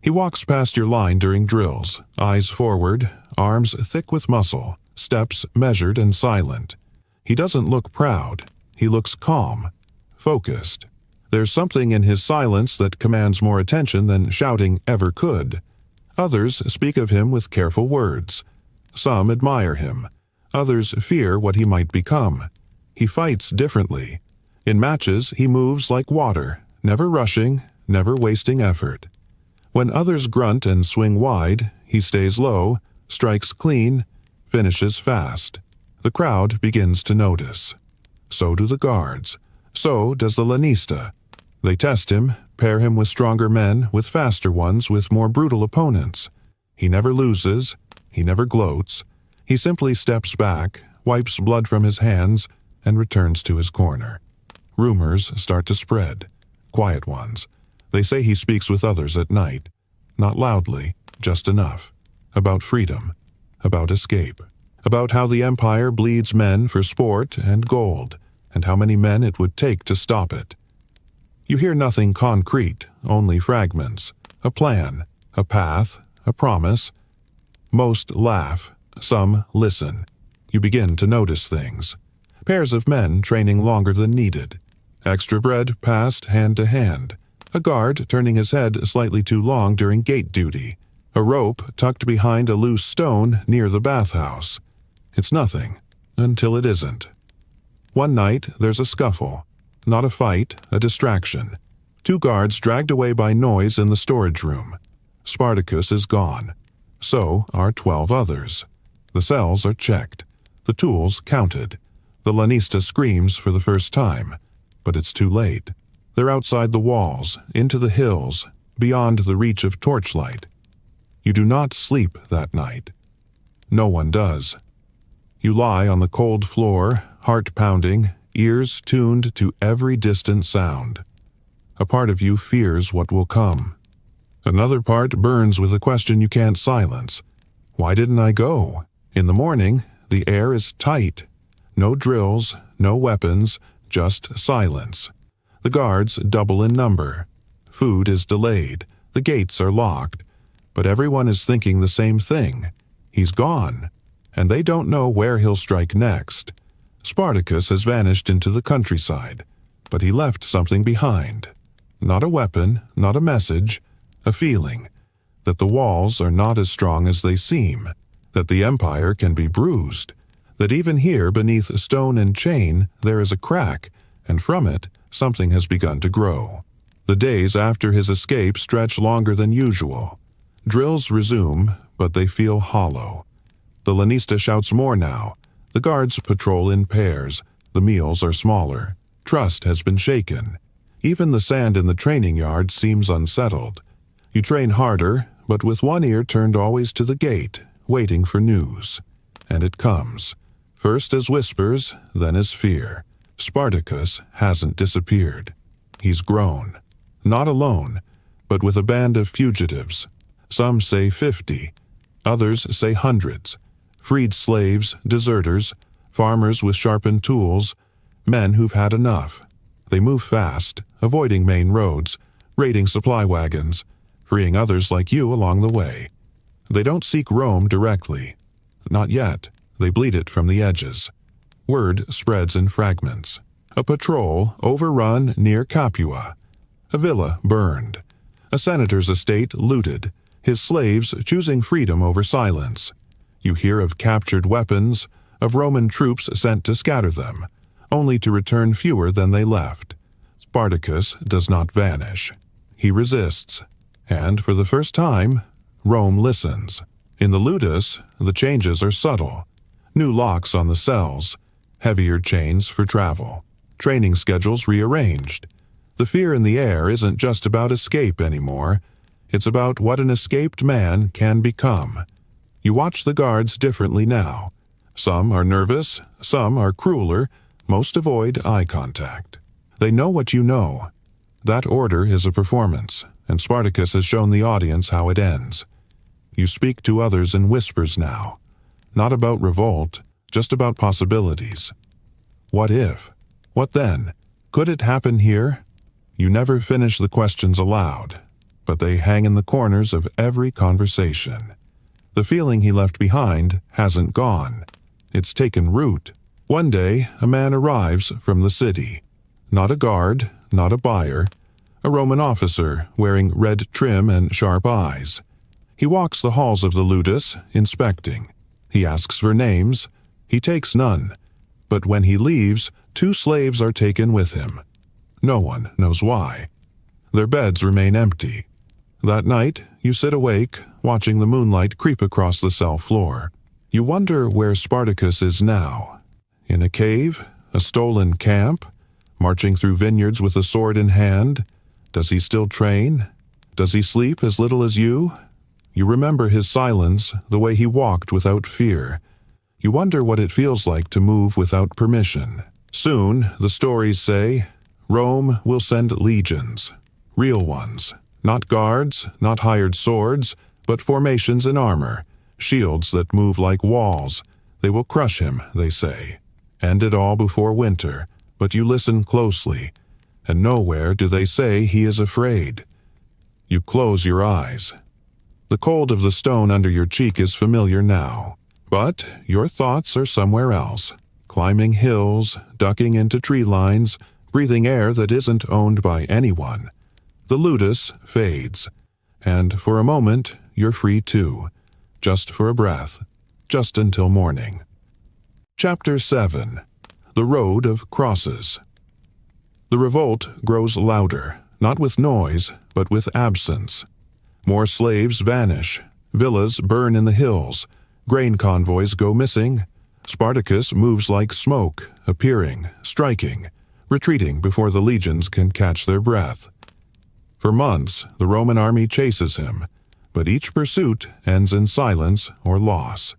Speaker 1: He walks past your line during drills, eyes forward, arms thick with muscle, steps measured and silent. He doesn't look proud. He looks calm, focused. There's something in his silence that commands more attention than shouting ever could. Others speak of him with careful words. Some admire him. Others fear what he might become. He fights differently. In matches, he moves like water, never rushing, never wasting effort. When others grunt and swing wide, he stays low, strikes clean, finishes fast. The crowd begins to notice. So do the guards. So does the lanista. They test him, pair him with stronger men, with faster ones, with more brutal opponents. He never loses. He never gloats. He simply steps back, wipes blood from his hands, and returns to his corner. Rumors start to spread. Quiet ones. They say he speaks with others at night. Not loudly, just enough. About freedom. About escape. About how the empire bleeds men for sport and gold, and how many men it would take to stop it. You hear nothing concrete, only fragments. A plan, a path, a promise. Most laugh. Some listen. You begin to notice things. Pairs of men training longer than needed. Extra bread passed hand to hand. A guard turning his head slightly too long during gate duty. A rope tucked behind a loose stone near the bathhouse. It's nothing, until it isn't. One night, there's a scuffle. Not a fight, a distraction. 2 guards dragged away by noise in the storage room. Spartacus is gone. So are 12 others. The cells are checked. The tools counted. The lanista screams for the first time. But it's too late. They're outside the walls, into the hills, beyond the reach of torchlight. You do not sleep that night. No one does. You lie on the cold floor, heart pounding, ears tuned to every distant sound. A part of you fears what will come. Another part burns with a question you can't silence. Why didn't I go? In the morning, the air is tight. No drills, no weapons, just silence. The guards double in number. Food is delayed. The gates are locked. But everyone is thinking the same thing. He's gone. And they don't know where he'll strike next. Spartacus has vanished into the countryside. But he left something behind. Not a weapon, not a message, a feeling. That the walls are not as strong as they seem. That the empire can be bruised. That even here beneath stone and chain there is a crack, and from it something has begun to grow. The days after his escape stretch longer than usual. Drills resume, but they feel hollow. The lanista shouts more now. The guards patrol in pairs. The meals are smaller. Trust has been shaken. Even the sand in the training yard seems unsettled. You train harder, but with one ear turned always to the gate, waiting for news. And it comes. First as whispers, then as fear. Spartacus hasn't disappeared. He's grown. Not alone, but with a band of fugitives. Some say 50. Others say hundreds. Freed slaves, deserters, farmers with sharpened tools, men who've had enough. They move fast, avoiding main roads, raiding supply wagons, freeing others like you along the way. They don't seek Rome directly. Not yet. They bleed it from the edges. Word spreads in fragments. A patrol overrun near Capua. A villa burned. A senator's estate looted. His slaves choosing freedom over silence. You hear of captured weapons, of Roman troops sent to scatter them, only to return fewer than they left. Spartacus does not vanish. He resists. And for the first time, Rome listens. In the ludus, the changes are subtle. New locks on the cells, heavier chains for travel, training schedules rearranged. The fear in the air isn't just about escape anymore. It's about what an escaped man can become. You watch the guards differently now. Some are nervous, some are crueler, most avoid eye contact. They know what you know. That order is a performance, and Spartacus has shown the audience how it ends. You speak to others in whispers now. Not about revolt, just about possibilities. What if? What then? Could it happen here? You never finish the questions aloud, but they hang in the corners of every conversation. The feeling he left behind hasn't gone. It's taken root. One day, a man arrives from the city. Not a guard, not a buyer. A Roman officer wearing red trim and sharp eyes. He walks the halls of the ludus, inspecting. He asks for names. He takes none. But when he leaves, 2 slaves are taken with him. No one knows why. Their beds remain empty. That night, you sit awake, watching the moonlight creep across the cell floor. You wonder where Spartacus is now. In a cave? A stolen camp? Marching through vineyards with a sword in hand? Does he still train? Does he sleep as little as you? You remember his silence, the way he walked without fear. You wonder what it feels like to move without permission. Soon, the stories say, Rome will send legions. Real ones. Not guards, not hired swords, but formations in armor, shields that move like walls. They will crush him, they say. End it all before winter, but you listen closely, and nowhere do they say he is afraid. You close your eyes. The cold of the stone under your cheek is familiar now, but your thoughts are somewhere else, climbing hills, ducking into tree lines, breathing air that isn't owned by anyone. The ludus fades, and for a moment you're free too, just for a breath, just until morning. Chapter 7. The Road of Crosses. The revolt grows louder, not with noise, but with absence. More slaves vanish, villas burn in the hills, grain convoys go missing. Spartacus moves like smoke, appearing, striking, retreating before the legions can catch their breath. For months, the Roman army chases him, but each pursuit ends in silence or loss.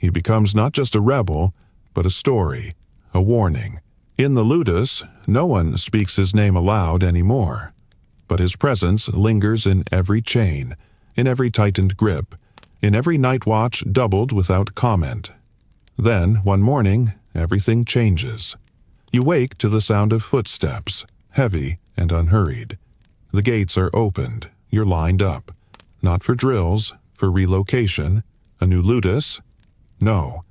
Speaker 1: He becomes not just a rebel, but a story, a warning. In the ludus, no one speaks his name aloud anymore, but his presence lingers in every chain, in every tightened grip, in every night watch doubled without comment. Then, one morning, everything changes. You wake to the sound of footsteps, heavy and unhurried. The gates are opened, you're lined up. Not for drills, for relocation, a new ludus? No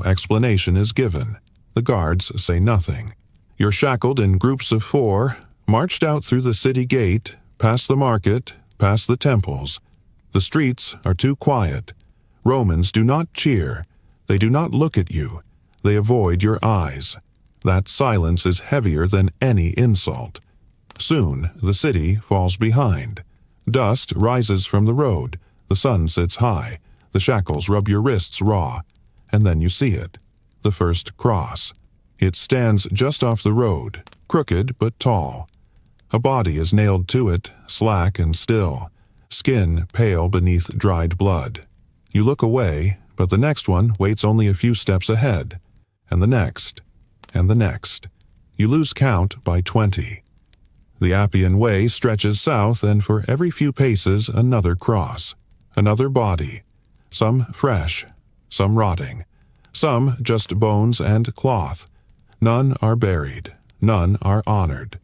Speaker 1: explanation is given. The guards say nothing. You're shackled in groups of 4, marched out through the city gate, past the market, past the temples. The streets are too quiet. Romans do not cheer. They do not look at you. They avoid your eyes. That silence is heavier than any insult. Soon, the city falls behind. Dust rises from the road. The sun sits high. The shackles rub your wrists raw. And then you see it. The first cross. It stands just off the road, crooked but tall. A body is nailed to it, slack and still, skin pale beneath dried blood. You look away, but the next one waits only a few steps ahead, and the next, and the next. You lose count by 20. The Appian Way stretches south, and for every few paces another cross, another body, some fresh, some rotting, some just bones and cloth. None are buried, none are honored.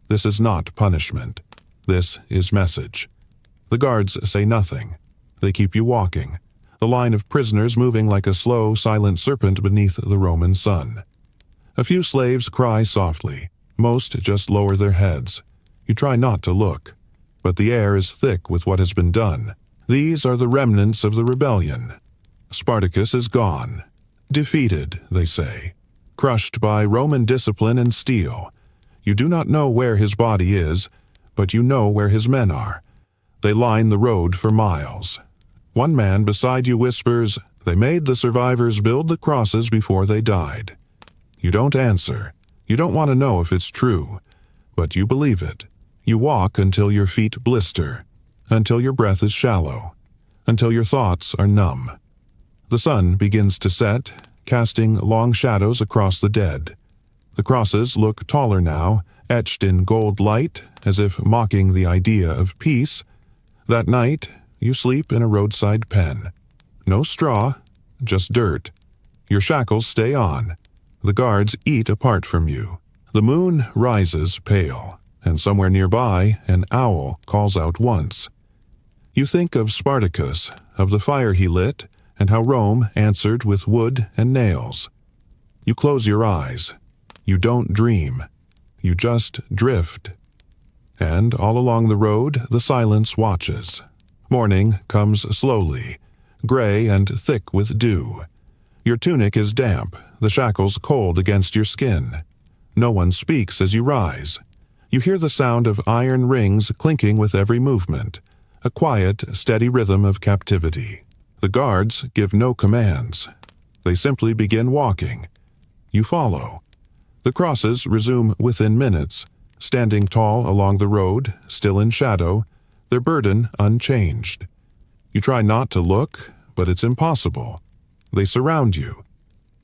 Speaker 1: This is not punishment. This is message. The guards say nothing. They keep you walking, the line of prisoners moving like a slow, silent serpent beneath the Roman sun. A few slaves cry softly. Most just lower their heads. You try not to look, but the air is thick with what has been done. These are the remnants of the rebellion. Spartacus is gone. Defeated, they say. Crushed by Roman discipline and steel. You do not know where his body is, but you know where his men are. They line the road for miles. One man beside you whispers, "They made the survivors build the crosses before they died." You don't answer. You don't want to know if it's true, but you believe it. You walk until your feet blister, until your breath is shallow, until your thoughts are numb. The sun begins to set, casting long shadows across the dead. The crosses look taller now, etched in gold light, as if mocking the idea of peace. That night, you sleep in a roadside pen. No straw, just dirt. Your shackles stay on. The guards eat apart from you. The moon rises pale, and somewhere nearby, an owl calls out once. You think of Spartacus, of the fire he lit, and how Rome answered with wood and nails. You close your eyes. You don't dream. You just drift. And all along the road, the silence watches. Morning comes slowly, gray and thick with dew. Your tunic is damp, the shackles cold against your skin. No one speaks as you rise. You hear the sound of iron rings clinking with every movement, a quiet, steady rhythm of captivity. The guards give no commands. They simply begin walking. You follow. The crosses resume within minutes, standing tall along the road, still in shadow, their burden unchanged. You try not to look, but it's impossible. They surround you.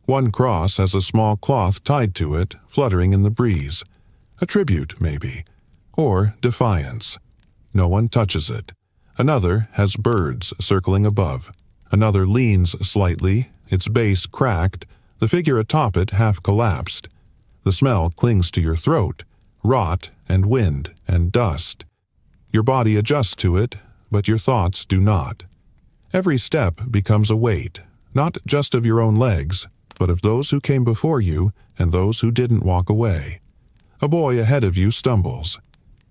Speaker 1: One cross has a small cloth tied to it, fluttering in the breeze. A tribute, maybe, or defiance. No one touches it. Another has birds circling above. Another leans slightly, its base cracked, the figure atop it half collapsed. The smell clings to your throat, rot and wind and dust. Your body adjusts to it, but your thoughts do not. Every step becomes a weight, not just of your own legs, but of those who came before you and those who didn't walk away. A boy ahead of you stumbles.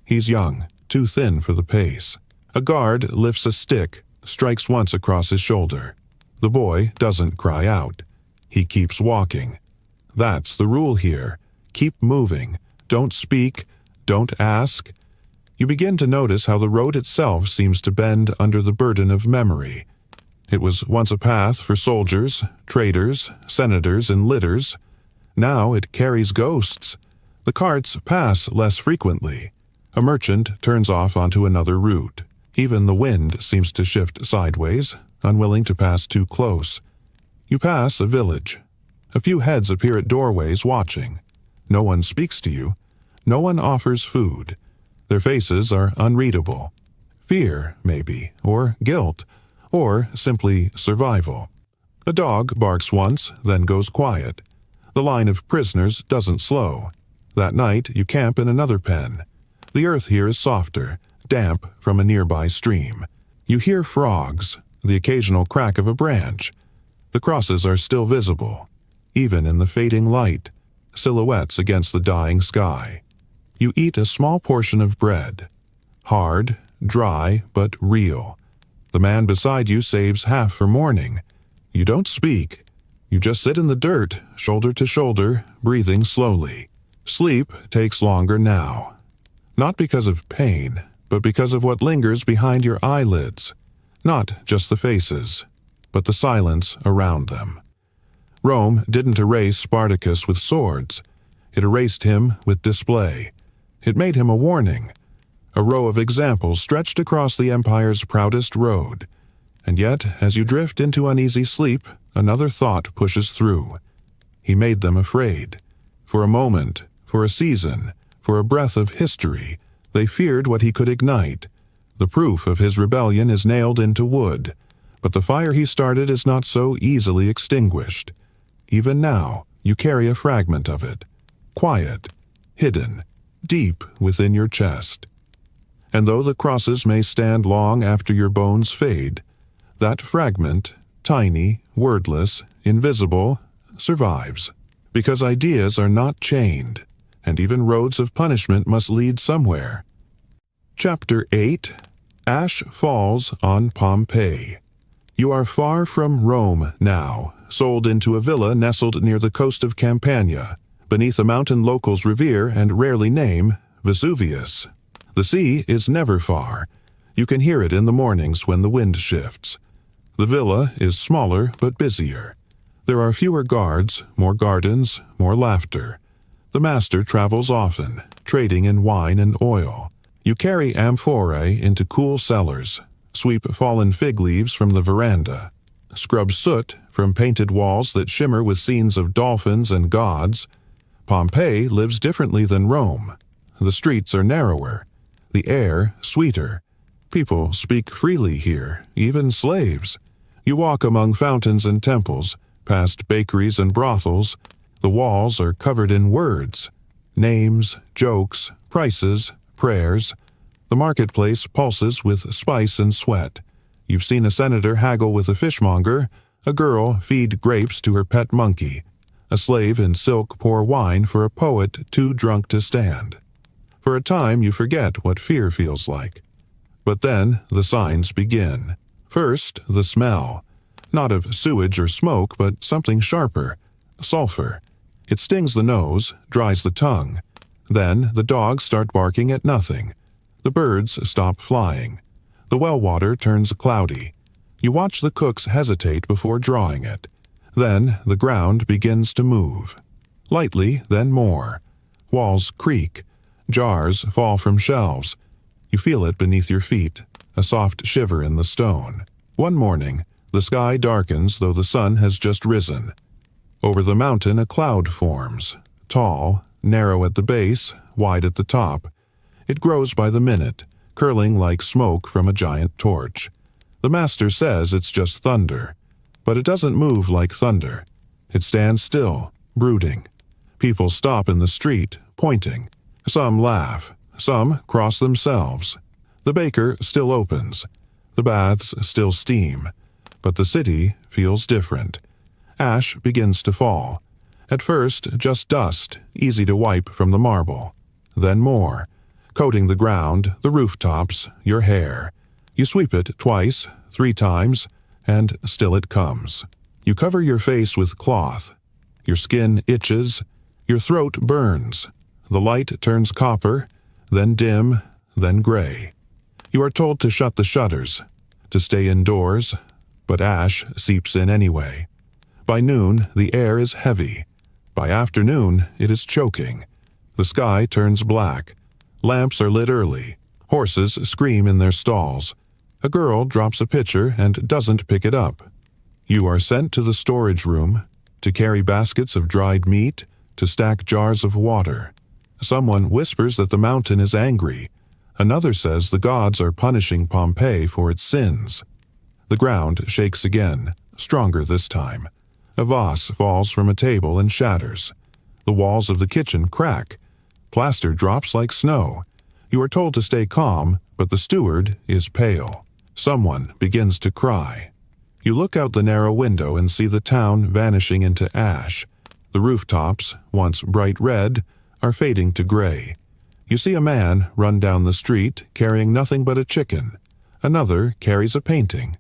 Speaker 1: He's young, too thin for the pace. A guard lifts a stick, strikes once across his shoulder. The boy doesn't cry out. He keeps walking. That's the rule here. Keep moving. Don't speak. Don't ask. You begin to notice how the road itself seems to bend under the burden of memory. It was once a path for soldiers, traders, senators, and litters. Now it carries ghosts. The carts pass less frequently. A merchant turns off onto another route. Even the wind seems to shift sideways, unwilling to pass too close. You pass a village. A few heads appear at doorways watching. No one speaks to you. No one offers food. Their faces are unreadable. Fear, maybe, or guilt, or simply survival. A dog barks once, then goes quiet. The line of prisoners doesn't slow. That night, you camp in another pen. The earth here is softer, damp from a nearby stream. You hear frogs, the occasional crack of a branch. The crosses are still visible, even in the fading light, silhouettes against the dying sky. You eat a small portion of bread. Hard, dry, but real. The man beside you saves half for morning. You don't speak. You just sit in the dirt, shoulder to shoulder, breathing slowly. Sleep takes longer now. Not because of pain, but because of what lingers behind your eyelids. Not just the faces, but the silence around them. Rome didn't erase Spartacus with swords. It erased him with display. It made him a warning. A row of examples stretched across the empire's proudest road. And yet, as you drift into uneasy sleep, another thought pushes through. He made them afraid. For a moment, for a season, for a breath of history, they feared what he could ignite. The proof of his rebellion is nailed into wood, but the fire he started is not so easily extinguished. Even now, you carry a fragment of it, quiet, hidden, deep within your chest. And though the crosses may stand long after your bones fade, that fragment, tiny, wordless, invisible, survives. Because ideas are not chained, and even roads of punishment must lead somewhere. Chapter 8. Ash Falls on Pompeii. You are far from Rome now, sold into a villa nestled near the coast of Campania, beneath a mountain locals revere and rarely name, Vesuvius. The sea is never far. You can hear it in the mornings when the wind shifts. The villa is smaller but busier. There are fewer guards, more gardens, more laughter. The master travels often, trading in wine and oil. You carry amphorae into cool cellars, sweep fallen fig leaves from the veranda, scrub soot from painted walls that shimmer with scenes of dolphins and gods. Pompeii lives differently than Rome. The streets are narrower, the air sweeter. People speak freely here, even slaves. You walk among fountains and temples, past bakeries and brothels. The walls are covered in words, names, jokes, prices, prayers. The marketplace pulses with spice and sweat. You've seen a senator haggle with a fishmonger, a girl feed grapes to her pet monkey, a slave in silk pour wine for a poet too drunk to stand. For a time you forget what fear feels like. But then the signs begin. First, the smell. Not of sewage or smoke, but something sharper. Sulfur. It stings the nose, dries the tongue. Then the dogs start barking at nothing. The birds stop flying. The well water turns cloudy. You watch the cooks hesitate before drawing it. Then the ground begins to move. Lightly, then more. Walls creak. Jars fall from shelves. You feel it beneath your feet, a soft shiver in the stone. One morning, the sky darkens though the sun has just risen. Over the mountain a cloud forms, tall, narrow at the base, wide at the top. It grows by the minute, curling like smoke from a giant torch. The master says it's just thunder, but it doesn't move like thunder. It stands still, brooding. People stop in the street, pointing. Some laugh, some cross themselves. The baker still opens. The baths still steam. But the city feels different. Ash begins to fall. At first, just dust, easy to wipe from the marble. Then more, coating the ground, the rooftops, your hair. You sweep it twice, 3 times, and still it comes. You cover your face with cloth. Your skin itches. Your throat burns. The light turns copper, then dim, then gray. You are told to shut the shutters, to stay indoors, but ash seeps in anyway. By noon, the air is heavy. By afternoon, it is choking. The sky turns black. Lamps are lit early. Horses scream in their stalls. A girl drops a pitcher and doesn't pick it up. You are sent to the storage room to carry baskets of dried meat, to stack jars of water. Someone whispers that the mountain is angry. Another says the gods are punishing Pompeii for its sins. The ground shakes again, stronger this time. A vase falls from a table and shatters. The walls of the kitchen crack. Plaster drops like snow. You are told to stay calm, but the steward is pale. Someone begins to cry. You look out the narrow window and see the town vanishing into ash. The rooftops, once bright red, are fading to gray. You see a man run down the street carrying nothing but a chicken. Another carries a painting.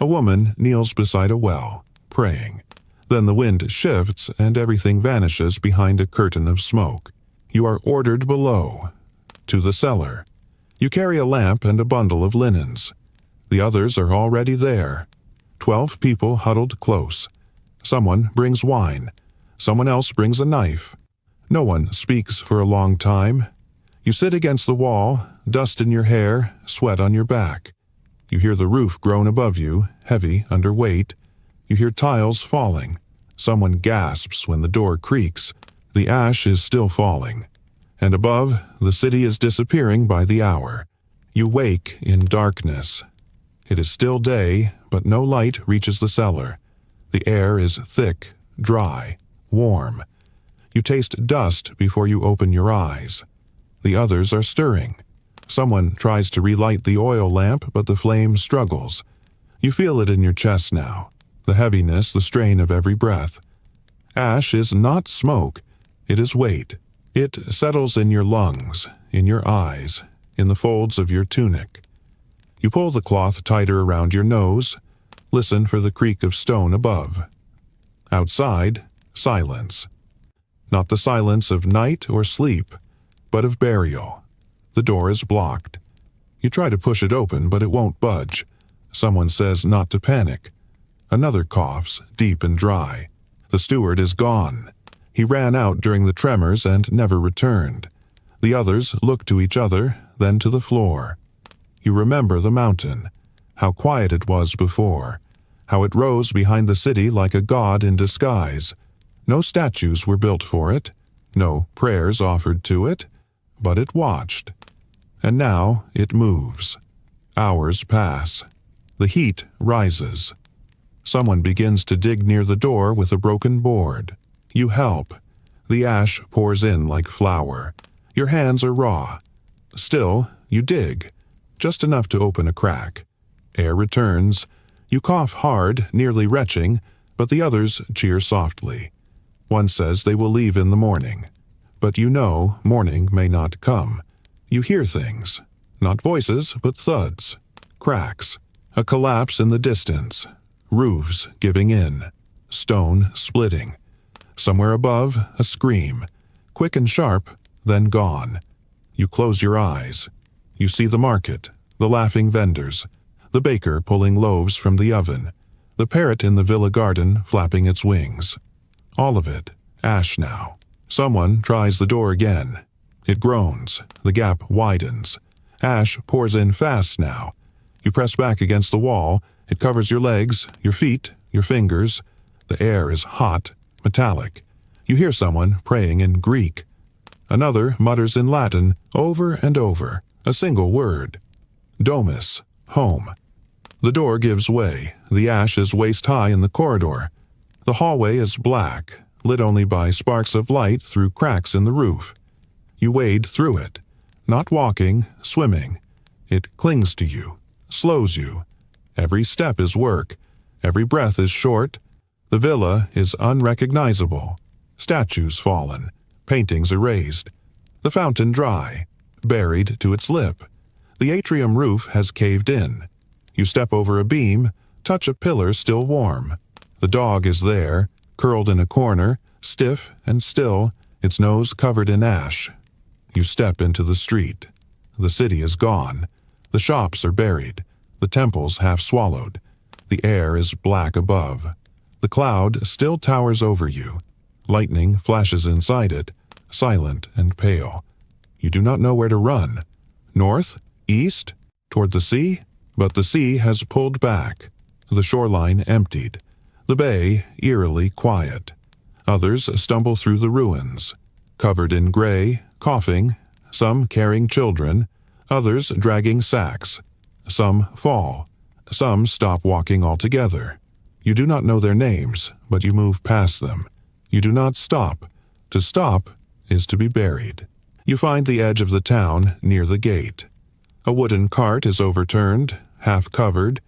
Speaker 1: A woman kneels beside a well, praying. Then the wind shifts and everything vanishes behind a curtain of smoke. You are ordered below, to the cellar. You carry a lamp and a bundle of linens. The others are already there. 12 people huddled close. Someone brings wine. Someone else brings a knife. No one speaks for a long time. You sit against the wall, dust in your hair, sweat on your back. You hear the roof groan above you, heavy under weight. You hear tiles falling. Someone gasps when the door creaks. The ash is still falling. And above, the city is disappearing by the hour. You wake in darkness. It is still day, but no light reaches the cellar. The air is thick, dry, warm. You taste dust before you open your eyes. The others are stirring. Someone tries to relight the oil lamp, but the flame struggles. You feel it in your chest now, the heaviness, the strain of every breath. Ash is not smoke, it is weight. It settles in your lungs, in your eyes, in the folds of your tunic. You pull the cloth tighter around your nose, listen for the creak of stone above. Outside, silence. Not the silence of night or sleep, but of burial. The door is blocked. You try to push it open, but it won't budge. Someone says not to panic. Another coughs, deep and dry. The steward is gone. He ran out during the tremors and never returned. The others look to each other, then to the floor. You remember the mountain, how quiet it was before, how it rose behind the city like a god in disguise. No statues were built for it, no prayers offered to it, but it watched. And now it moves. Hours pass. The heat rises. Someone begins to dig near the door with a broken board. You help. The ash pours in like flour. Your hands are raw. Still, you dig, just enough to open a crack. Air returns. You cough hard, nearly retching, but the others cheer softly. One says they will leave in the morning. But you know morning may not come. You hear things. Not voices, but thuds. Cracks. A collapse in the distance. Roofs giving in. Stone splitting. Somewhere above, a scream. Quick and sharp, then gone. You close your eyes. You see the market, the laughing vendors, the baker pulling loaves from the oven, the parrot in the villa garden flapping its wings. All of it, ash now. Someone tries the door again. It groans. The gap widens. Ash pours in fast now. You press back against the wall. It covers your legs, your feet, your fingers. The air is hot, metallic. You hear someone praying in Greek. Another mutters in Latin over and over, a single word. Domus, home. The door gives way. The ash is waist-high in the corridor. The hallway is black, lit only by sparks of light through cracks in the roof. You wade through it, not walking, swimming. It clings to you, slows you. Every step is work. Every breath is short. The villa is unrecognizable. Statues fallen. Paintings erased. The fountain dry, buried to its lip. The atrium roof has caved in. You step over a beam, touch a pillar still warm. The dog is there, curled in a corner, stiff and still, its nose covered in ash. You step into the street. The city is gone. The shops are buried. The temples half swallowed. The air is black above. The cloud still towers over you. Lightning flashes inside it, silent and pale. You do not know where to run. North? East? Toward the sea? But the sea has pulled back. The shoreline emptied. The bay eerily quiet. Others stumble through the ruins, covered in gray, coughing, some carrying children, others dragging sacks. Some fall. Some stop walking altogether. You do not know their names, but you move past them. You do not stop. To stop is to be buried. You find the edge of the town near the gate. A wooden cart is overturned, half covered.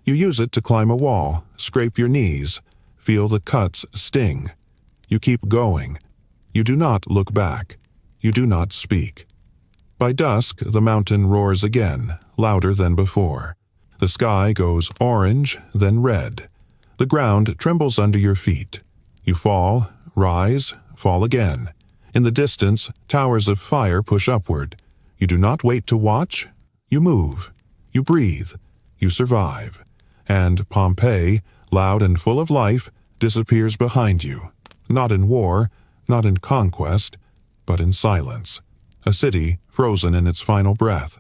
Speaker 1: You use it to climb a wall, scrape your knees, feel the cuts sting. You keep going. You do not look back. You do not speak. By dusk, the mountain roars again, louder than before. The sky goes orange, then red. The ground trembles under your feet. You fall, rise, fall again. In the distance, towers of fire push upward. You do not wait to watch. You move. You breathe. You survive. And Pompeii, loud and full of life, disappears behind you. Not in war, not in conquest, but in silence. A city frozen in its final breath.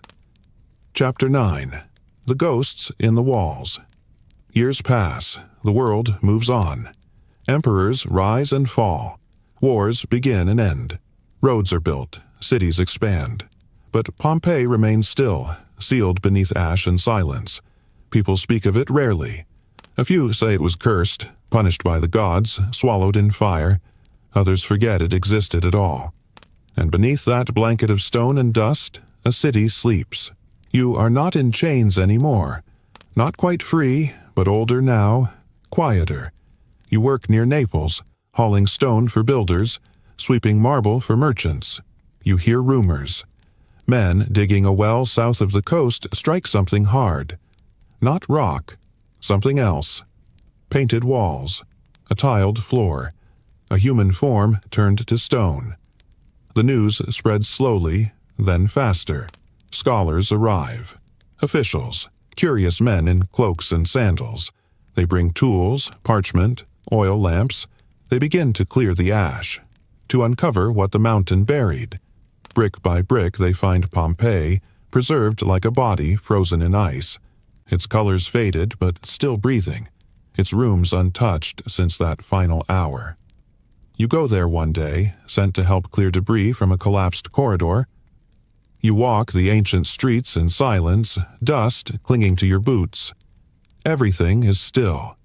Speaker 1: Chapter 9. The Ghosts in the Walls. Years pass. The world moves on. Emperors rise and fall. Wars begin and end. Roads are built. Cities expand. But Pompeii remains still, sealed beneath ash and silence. People speak of it rarely. A few say it was cursed, punished by the gods, swallowed in fire. Others forget it existed at all. And beneath that blanket of stone and dust, a city sleeps. You are not in chains anymore. Not quite free, but older now, quieter. You work near Naples, hauling stone for builders, sweeping marble for merchants. You hear rumors. Men digging a well south of the coast strike something hard. Not rock, something else. Painted walls, a tiled floor, a human form turned to stone. The news spreads slowly, then faster. Scholars arrive. Officials, curious men in cloaks and sandals. They bring tools, parchment, oil lamps. They begin to clear the ash, to uncover what the mountain buried. Brick by brick they find Pompeii, preserved like a body frozen in ice. Its colors faded, but still breathing. Its rooms untouched since that final hour. You go there one day, sent to help clear debris from a collapsed corridor. You walk the ancient streets in silence, dust clinging to your boots. Everything is still.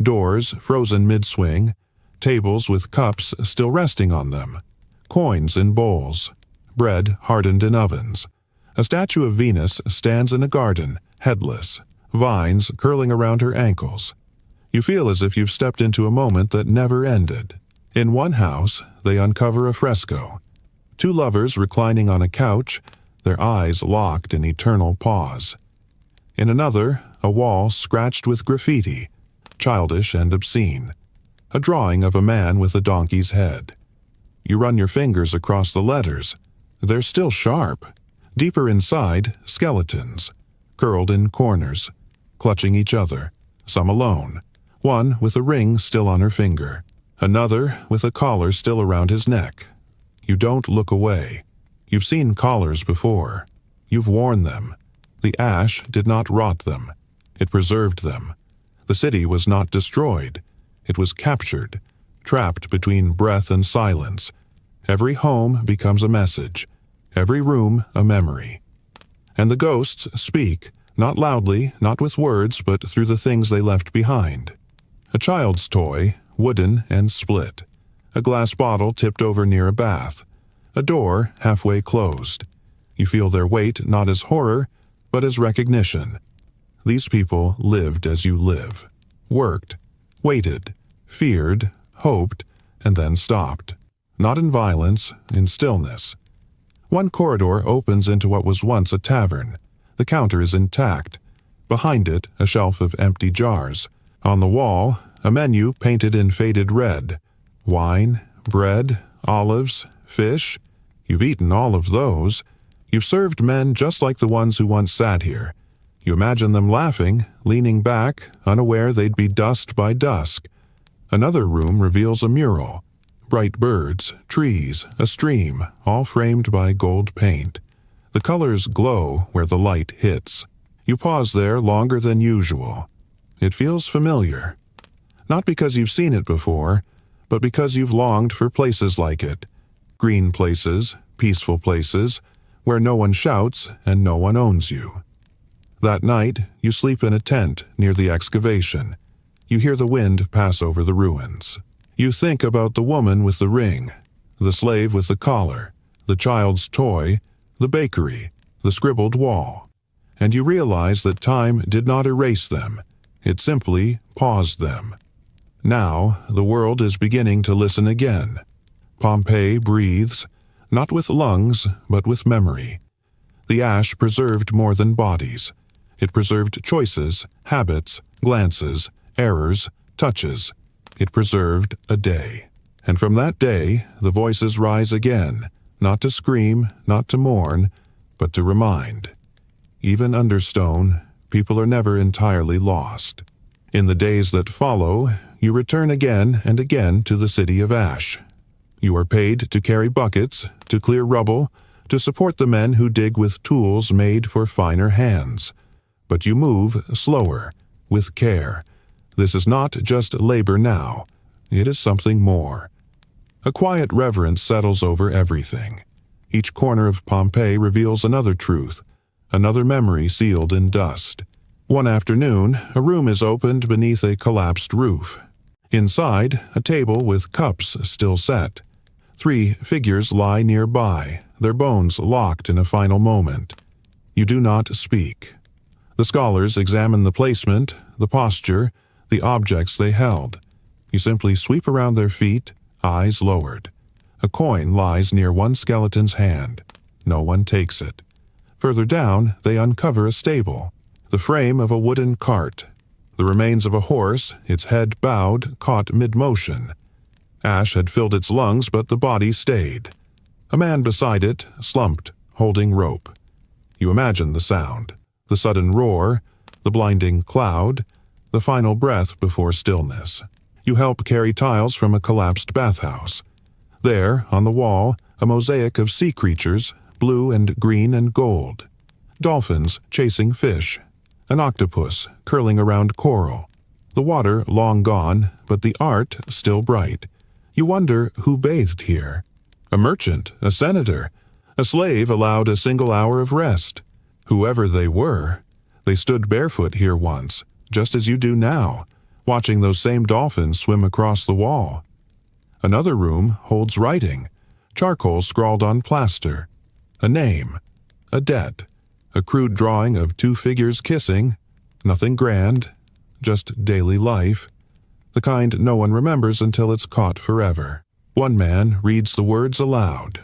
Speaker 1: Doors frozen mid-swing, tables with cups still resting on them, coins in bowls, bread hardened in ovens. A statue of Venus stands in a garden, headless, vines curling around her ankles. You feel as if you've stepped into a moment that never ended. In one house, they uncover a fresco. Two lovers reclining on a couch, their eyes locked in eternal pause. In another, a wall scratched with graffiti, childish and obscene. A drawing of a man with a donkey's head. You run your fingers across the letters. They're still sharp. Deeper inside, skeletons, curled in corners, clutching each other, some alone. One with a ring still on her finger. Another with a collar still around his neck. You don't look away. You've seen collars before. You've worn them. The ash did not rot them. It preserved them. The city was not destroyed. It was captured, trapped between breath and silence. Every home becomes a message. Every room a memory. And the ghosts speak, not loudly, not with words, but through the things they left behind. A child's toy, wooden and split. A glass bottle tipped over near a bath. A door halfway closed. You feel their weight not as horror, but as recognition. These people lived as you live. Worked, waited, feared, hoped, and then stopped. Not in violence, in stillness. One corridor opens into what was once a tavern. The counter is intact. Behind it, a shelf of empty jars. On the wall, a menu painted in faded red. Wine, bread, olives, fish. You've eaten all of those. You've served men just like the ones who once sat here. You imagine them laughing, leaning back, unaware they'd be dust by dusk. Another room reveals a mural. Bright birds, trees, a stream, all framed by gold paint. The colors glow where the light hits. You pause there longer than usual. It feels familiar. Not because you've seen it before, but because you've longed for places like it. Green places, peaceful places, where no one shouts and no one owns you. That night, you sleep in a tent near the excavation. You hear the wind pass over the ruins. You think about the woman with the ring, the slave with the collar, the child's toy, the bakery, the scribbled wall, and you realize that time did not erase them. It simply paused them. Now, the world is beginning to listen again. Pompeii breathes, not with lungs, but with memory. The ash preserved more than bodies. It preserved choices, habits, glances, errors, touches. It preserved a day. And from that day, the voices rise again, not to scream, not to mourn, but to remind. Even under stone, people are never entirely lost. In the days that follow, you return again and again to the city of ash. You are paid to carry buckets, to clear rubble, to support the men who dig with tools made for finer hands. But you move slower, with care. This is not just labor now. It is something more. A quiet reverence settles over everything. Each corner of Pompeii reveals another truth, another memory sealed in dust. One afternoon, a room is opened beneath a collapsed roof. Inside, a table with cups still set. 3 figures lie nearby, their bones locked in a final moment. You do not speak. The scholars examine the placement, the posture, the objects they held. You simply sweep around their feet, eyes lowered. A coin lies near one skeleton's hand. No one takes it. Further down, they uncover a stable, the frame of a wooden cart. The remains of a horse, its head bowed, caught mid-motion. Ash had filled its lungs, but the body stayed. A man beside it, slumped, holding rope. You imagine the sound, the sudden roar, the blinding cloud, the final breath before stillness. You help carry tiles from a collapsed bathhouse. There, on the wall, a mosaic of sea creatures, blue and green and gold. Dolphins chasing fish. An octopus curling around coral. The water long gone, but the art still bright. You wonder who bathed here. A merchant, a senator, a slave allowed a single hour of rest. Whoever they were, they stood barefoot here once, just as you do now, watching those same dolphins swim across the wall. Another room holds writing, charcoal scrawled on plaster. A name, a debt, a crude drawing of 2 figures kissing, nothing grand, just daily life, the kind no one remembers until it's caught forever. One man reads the words aloud.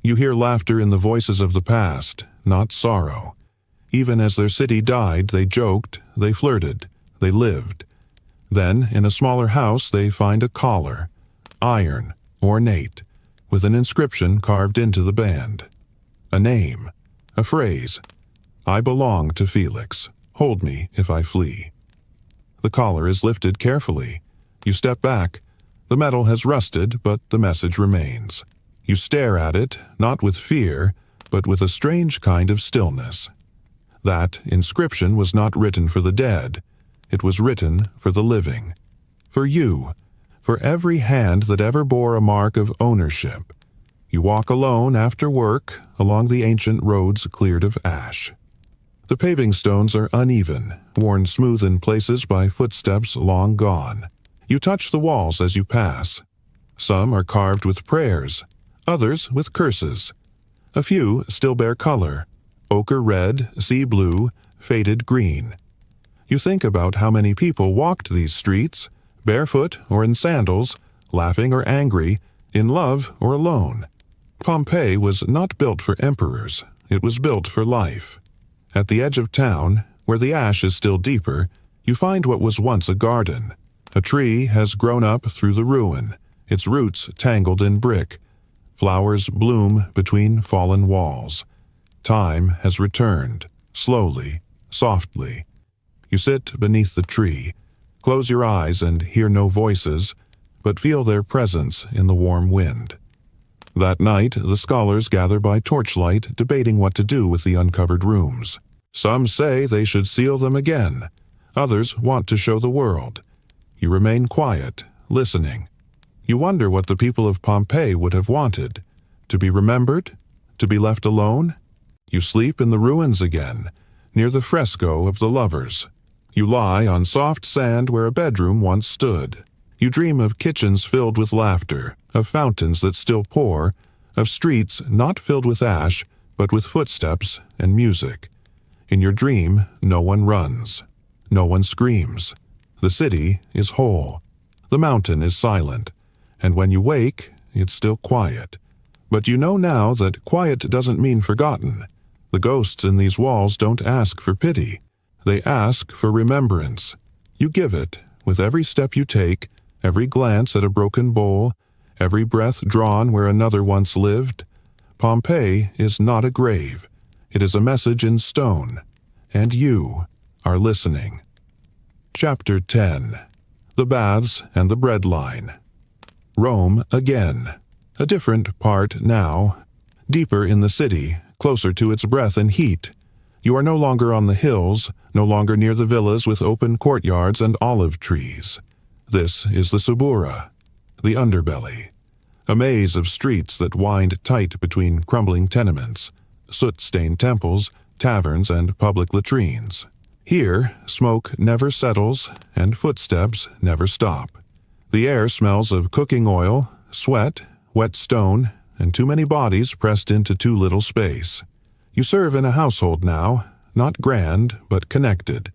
Speaker 1: You hear laughter in the voices of the past, not sorrow. Even as their city died, they joked, they flirted, they lived. Then, in a smaller house, they find a collar, iron, ornate, with an inscription carved into the band. A name, a phrase. I belong to Felix. Hold me if I flee. The collar is lifted carefully. You step back. The metal has rusted, but the message remains. You stare at it, not with fear, but with a strange kind of stillness. That inscription was not written for the dead. It was written for the living. For you. For every hand that ever bore a mark of ownership. You walk alone after work, along the ancient roads cleared of ash. The paving stones are uneven, worn smooth in places by footsteps long gone. You touch the walls as you pass. Some are carved with prayers, others with curses. A few still bear color, ochre red, sea blue, faded green. You think about how many people walked these streets, barefoot or in sandals, laughing or angry, in love or alone. Pompeii was not built for emperors, it was built for life. At the edge of town, where the ash is still deeper, you find what was once a garden. A tree has grown up through the ruin, its roots tangled in brick. Flowers bloom between fallen walls. Time has returned, slowly, softly. You sit beneath the tree, close your eyes and hear no voices, but feel their presence in the warm wind. That night, the scholars gather by torchlight, debating what to do with the uncovered rooms. Some say they should seal them again. Others want to show the world. You remain quiet, listening. You wonder what the people of Pompeii would have wanted. To be remembered? To be left alone? You sleep in the ruins again, near the fresco of the lovers. You lie on soft sand where a bedroom once stood. You dream of kitchens filled with laughter, of fountains that still pour, of streets not filled with ash, but with footsteps and music. In your dream, no one runs. No one screams. The city is whole. The mountain is silent. And when you wake, it's still quiet. But you know now that quiet doesn't mean forgotten. The ghosts in these walls don't ask for pity. They ask for remembrance. You give it with every step you take, every glance at a broken bowl, every breath drawn where another once lived. Pompeii is not a grave. It is a message in stone. And you are listening. Chapter 10. The Baths and the Bread Line. Rome again. A different part now. Deeper in the city, closer to its breath and heat. You are no longer on the hills, no longer near the villas with open courtyards and olive trees. This is the Subura, the underbelly. A maze of streets that wind tight between crumbling tenements, soot-stained temples, taverns, and public latrines. Here, smoke never settles, and footsteps never stop. The air smells of cooking oil, sweat, wet stone, and too many bodies pressed into too little space. You serve in a household now, not grand, but connected.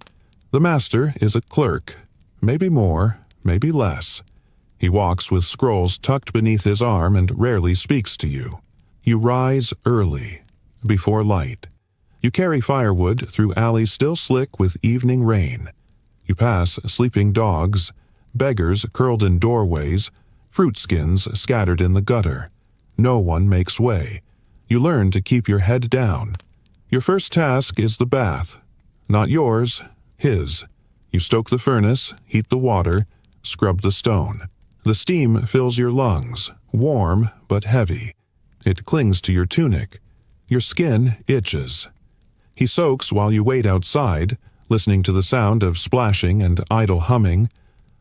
Speaker 1: The master is a clerk, maybe more, maybe less. He walks with scrolls tucked beneath his arm and rarely speaks to you. You rise early, before light. You carry firewood through alleys still slick with evening rain. You pass sleeping dogs, beggars curled in doorways, fruit skins scattered in the gutter. No one makes way. You learn to keep your head down. Your first task is the bath. Not yours, his. You stoke the furnace, heat the water, scrub the stone. The steam fills your lungs, warm but heavy. It clings to your tunic. Your skin itches. He soaks while you wait outside, listening to the sound of splashing and idle humming.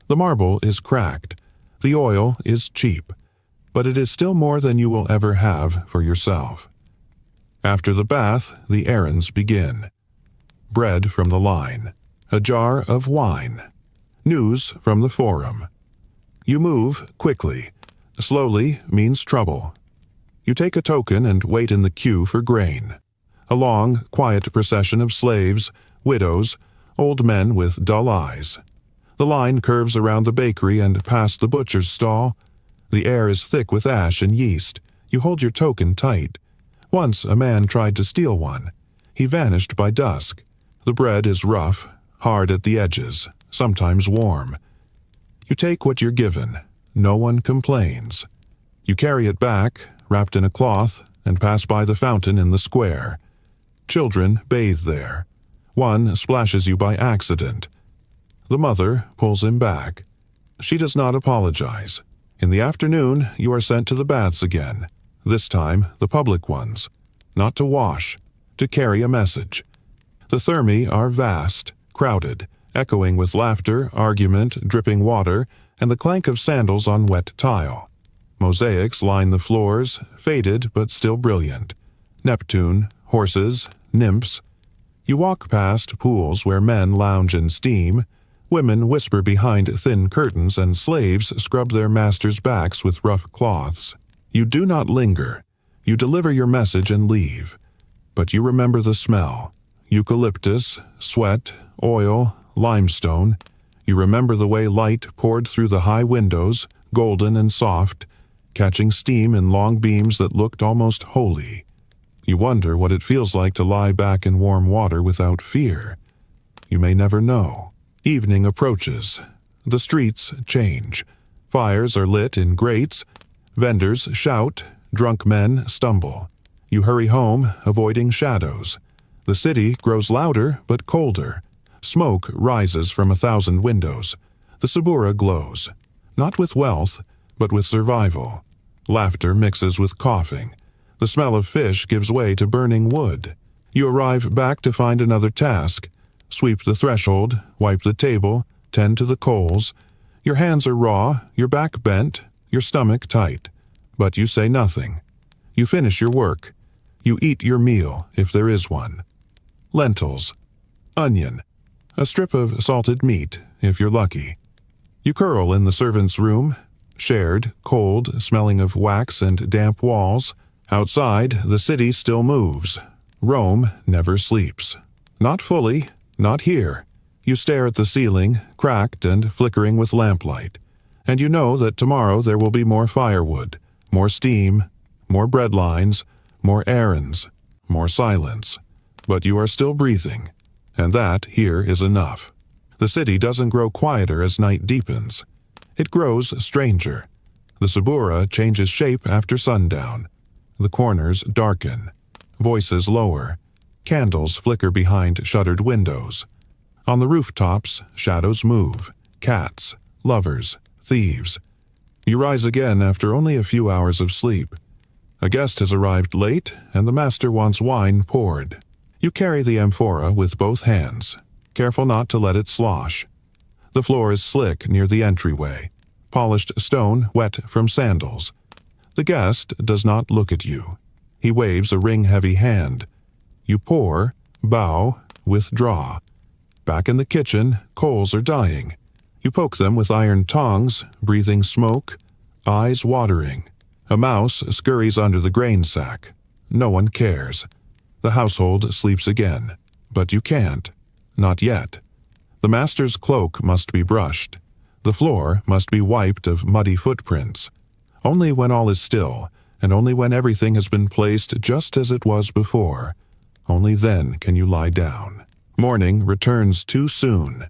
Speaker 1: The marble is cracked. The oil is cheap. But it is still more than you will ever have for yourself. After the bath, the errands begin. Bread from the line. A jar of wine. News from the forum. You move quickly. Slowly means trouble. You take a token and wait in the queue for grain. A long, quiet procession of slaves, widows, old men with dull eyes. The line curves around the bakery and past the butcher's stall. The air is thick with ash and yeast. You hold your token tight. Once a man tried to steal one. He vanished by dusk. The bread is rough, hard at the edges, sometimes warm. You take what you're given. No one complains. You carry it back, wrapped in a cloth, and pass by the fountain in the square. Children bathe there. One splashes you by accident. The mother pulls him back. She does not apologize. In the afternoon, you are sent to the baths again, this time the public ones. Not to wash, to carry a message. The thermi are vast, crowded, echoing with laughter, argument, dripping water, and the clank of sandals on wet tile. Mosaics line the floors, faded but still brilliant. Neptune, horses, nymphs. You walk past pools where men lounge and steam. Women whisper behind thin curtains, and slaves scrub their masters' backs with rough cloths. You do not linger. You deliver your message and leave. But you remember the smell. Eucalyptus, sweat, oil, limestone. You remember the way light poured through the high windows, golden and soft, catching steam in long beams that looked almost holy. You wonder what it feels like to lie back in warm water without fear. You may never know. Evening approaches. The streets change. Fires are lit in grates. Vendors shout. Drunk men stumble. You hurry home, avoiding shadows. The city grows louder but colder. Smoke rises from 1,000 windows. The Subura glows. Not with wealth, but with survival. Laughter mixes with coughing. The smell of fish gives way to burning wood. You arrive back to find another task. Sweep the threshold, wipe the table, tend to the coals. Your hands are raw, your back bent, your stomach tight. But you say nothing. You finish your work. You eat your meal, if there is one. Lentils. Onion. A strip of salted meat, if you're lucky. You curl in the servants' room, shared, cold, smelling of wax and damp walls. Outside, the city still moves. Rome never sleeps. Not fully, not here. You stare at the ceiling, cracked and flickering with lamplight, and you know that tomorrow there will be more firewood, more steam, more bread lines, more errands, more silence. But you are still breathing, and that here is enough. The city doesn't grow quieter as night deepens. It grows stranger. The Subura changes shape after sundown. The corners darken. Voices lower. Candles flicker behind shuttered windows. On the rooftops, shadows move. Cats, lovers, thieves. You rise again after only a few hours of sleep. A guest has arrived late, and the master wants wine poured. You carry the amphora with both hands, careful not to let it slosh. The floor is slick near the entryway, polished stone wet from sandals. The guest does not look at you. He waves a ring-heavy hand. You pour, bow, withdraw. Back in the kitchen, coals are dying. You poke them with iron tongs, breathing smoke, eyes watering. A mouse scurries under the grain sack. No one cares. The household sleeps again. But you can't. Not yet. The master's cloak must be brushed. The floor must be wiped of muddy footprints. Only when all is still, and only when everything has been placed just as it was before, only then can you lie down. Morning returns too soon.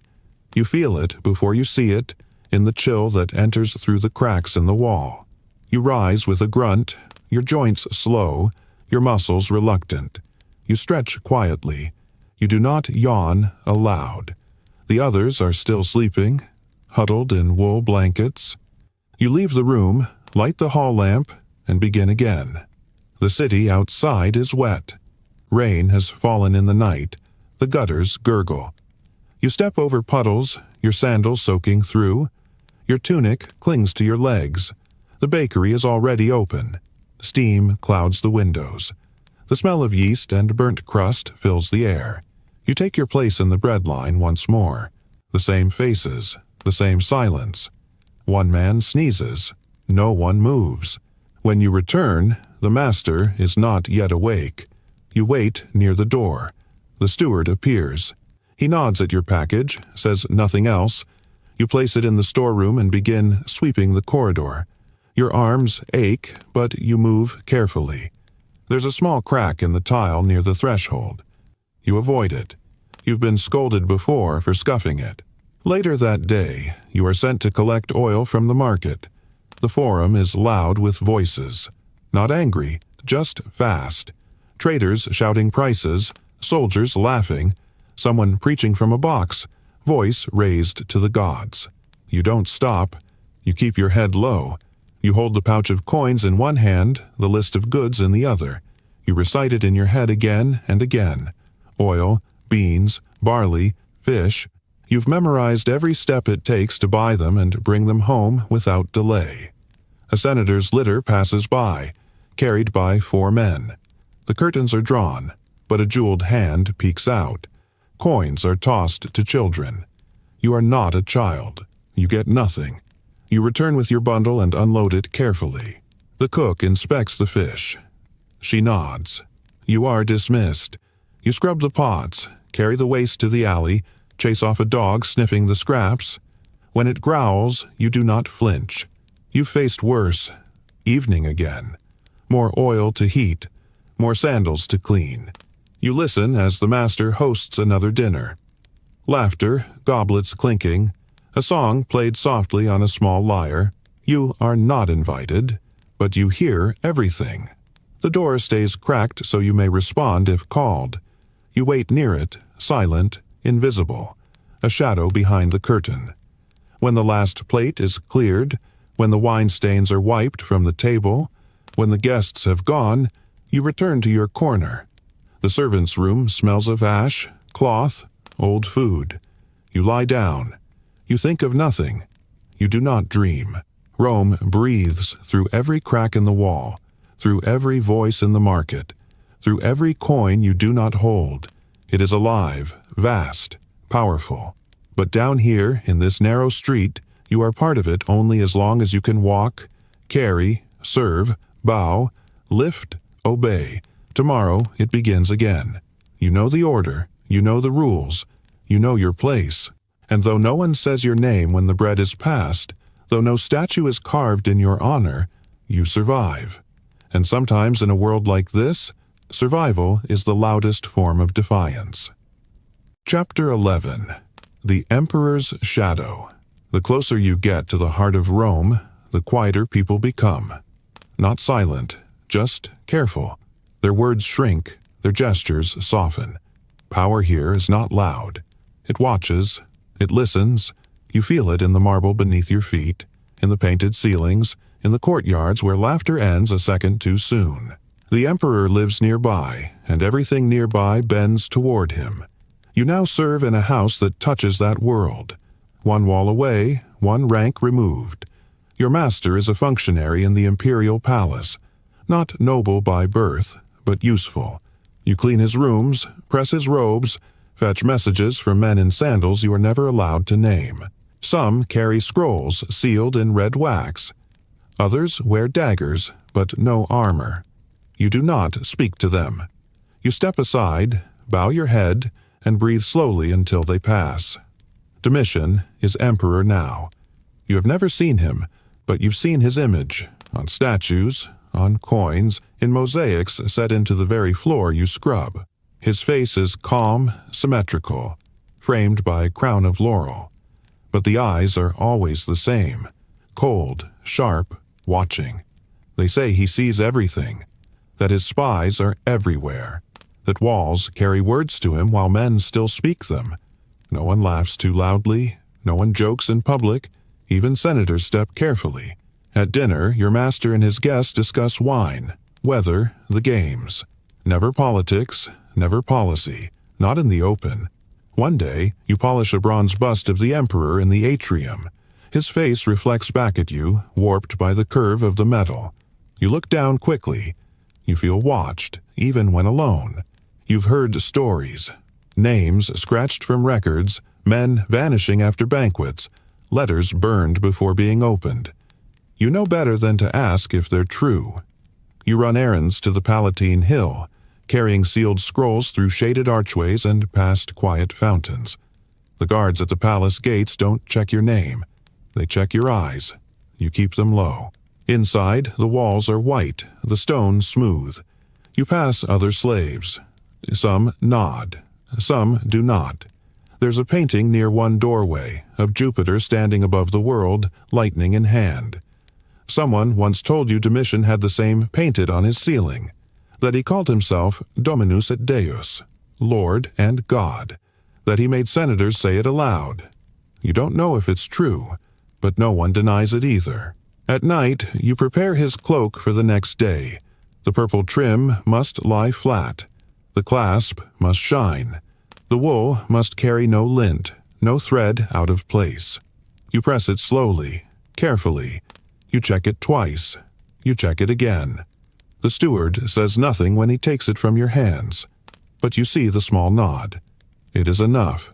Speaker 1: You feel it before you see it, in the chill that enters through the cracks in the wall. You rise with a grunt, your joints slow, your muscles reluctant. You stretch quietly. You do not yawn aloud. The others are still sleeping, huddled in wool blankets. You leave the room, light the hall lamp, and begin again. The city outside is wet. Rain has fallen in the night. The gutters gurgle. You step over puddles, your sandals soaking through. Your tunic clings to your legs. The bakery is already open. Steam clouds the windows. The smell of yeast and burnt crust fills the air. You take your place in the bread line once more. The same faces, the same silence. One man sneezes. No one moves. When you return, the master is not yet awake. You wait near the door. The steward appears. He nods at your package, says nothing else. You place it in the storeroom and begin sweeping the corridor. Your arms ache, but you move carefully. There's a small crack in the tile near the threshold. You avoid it. You've been scolded before for scuffing it. Later that day, you are sent to collect oil from the market. The forum is loud with voices. Not angry, just fast. Traders shouting prices, soldiers laughing, someone preaching from a box, voice raised to the gods. You don't stop. You keep your head low. You hold the pouch of coins in one hand, the list of goods in the other. You recite it in your head again and again. Oil, beans, barley, fish. You've memorized every step it takes to buy them and bring them home without delay. A senator's litter passes by, carried by 4 men. The curtains are drawn, but a jeweled hand peeks out. Coins are tossed to children. You are not a child. You get nothing. You return with your bundle and unload it carefully. The cook inspects the fish. She nods. You are dismissed. You scrub the pots, carry the waste to the alley, chase off a dog sniffing the scraps. When it growls, you do not flinch. You've faced worse. Evening again. More oil to heat. More sandals to clean. You listen as the master hosts another dinner. Laughter, goblets clinking, a song played softly on a small lyre. You are not invited, but you hear everything. The door stays cracked so you may respond if called. You wait near it, silent, invisible, a shadow behind the curtain. When the last plate is cleared, when the wine stains are wiped from the table, when the guests have gone, you return to your corner. The servants' room smells of ash, cloth, old food. You lie down. You think of nothing. you do not dream. Rome breathes through every crack in the wall, through every voice in the market, through every coin you do not hold. It is alive, vast, powerful. But down here, in this narrow street, you are part of it only as long as you can walk, carry, serve, bow, lift, obey. Tomorrow it begins again. You know the order, you know the rules, you know your place. And though no one says your name when the bread is passed, though no statue is carved in your honor, you survive. And sometimes in a world like this, survival is the loudest form of defiance. Chapter 11. The Emperor's Shadow. The closer you get to the heart of Rome, the quieter people become. Not silent, just careful. Their words shrink, their gestures soften. Power here is not loud. It watches, it listens. You feel it in the marble beneath your feet, in the painted ceilings, in the courtyards where laughter ends a second too soon. The emperor lives nearby, and everything nearby bends toward him. You now serve in a house that touches that world. One wall away, one rank removed. Your master is a functionary in the imperial palace, not noble by birth, but useful. You clean his rooms, press his robes, fetch messages from men in sandals you are never allowed to name. Some carry scrolls sealed in red wax. Others wear daggers, but no armor. You do not speak to them. You step aside, bow your head, and breathe slowly until they pass. Domitian is emperor now. You have never seen him, but you've seen his image, on statues, on coins, in mosaics set into the very floor you scrub. His face is calm, symmetrical, framed by a crown of laurel. But the eyes are always the same, cold, sharp, watching. They say he sees everything, that his spies are everywhere, that walls carry words to him while men still speak them. No one laughs too loudly, no one jokes in public, even senators step carefully. At dinner, your master and his guests discuss wine, weather, the games. Never politics, never policy, not in the open. One day, you polish a bronze bust of the emperor in the atrium. His face reflects back at you, warped by the curve of the metal. You look down quickly. You feel watched, even when alone. You've heard stories, names scratched from records, men vanishing after banquets, letters burned before being opened. You know better than to ask if they're true. You run errands to the Palatine Hill, carrying sealed scrolls through shaded archways and past quiet fountains. The guards at the palace gates don't check your name. They check your eyes. You keep them low. Inside, the walls are white, the stone smooth. You pass other slaves. Some nod. Some do not. There's a painting near one doorway, of Jupiter standing above the world, lightning in hand. Someone once told you Domitian had the same painted on his ceiling, that he called himself Dominus et Deus, Lord and God, that he made senators say it aloud. You don't know if it's true, but no one denies it either. At night, you prepare his cloak for the next day. The purple trim must lie flat. The clasp must shine. The wool must carry no lint, no thread out of place. You press it slowly, carefully. You check it twice. You check it again. The steward says nothing when he takes it from your hands, but you see the small nod. It is enough.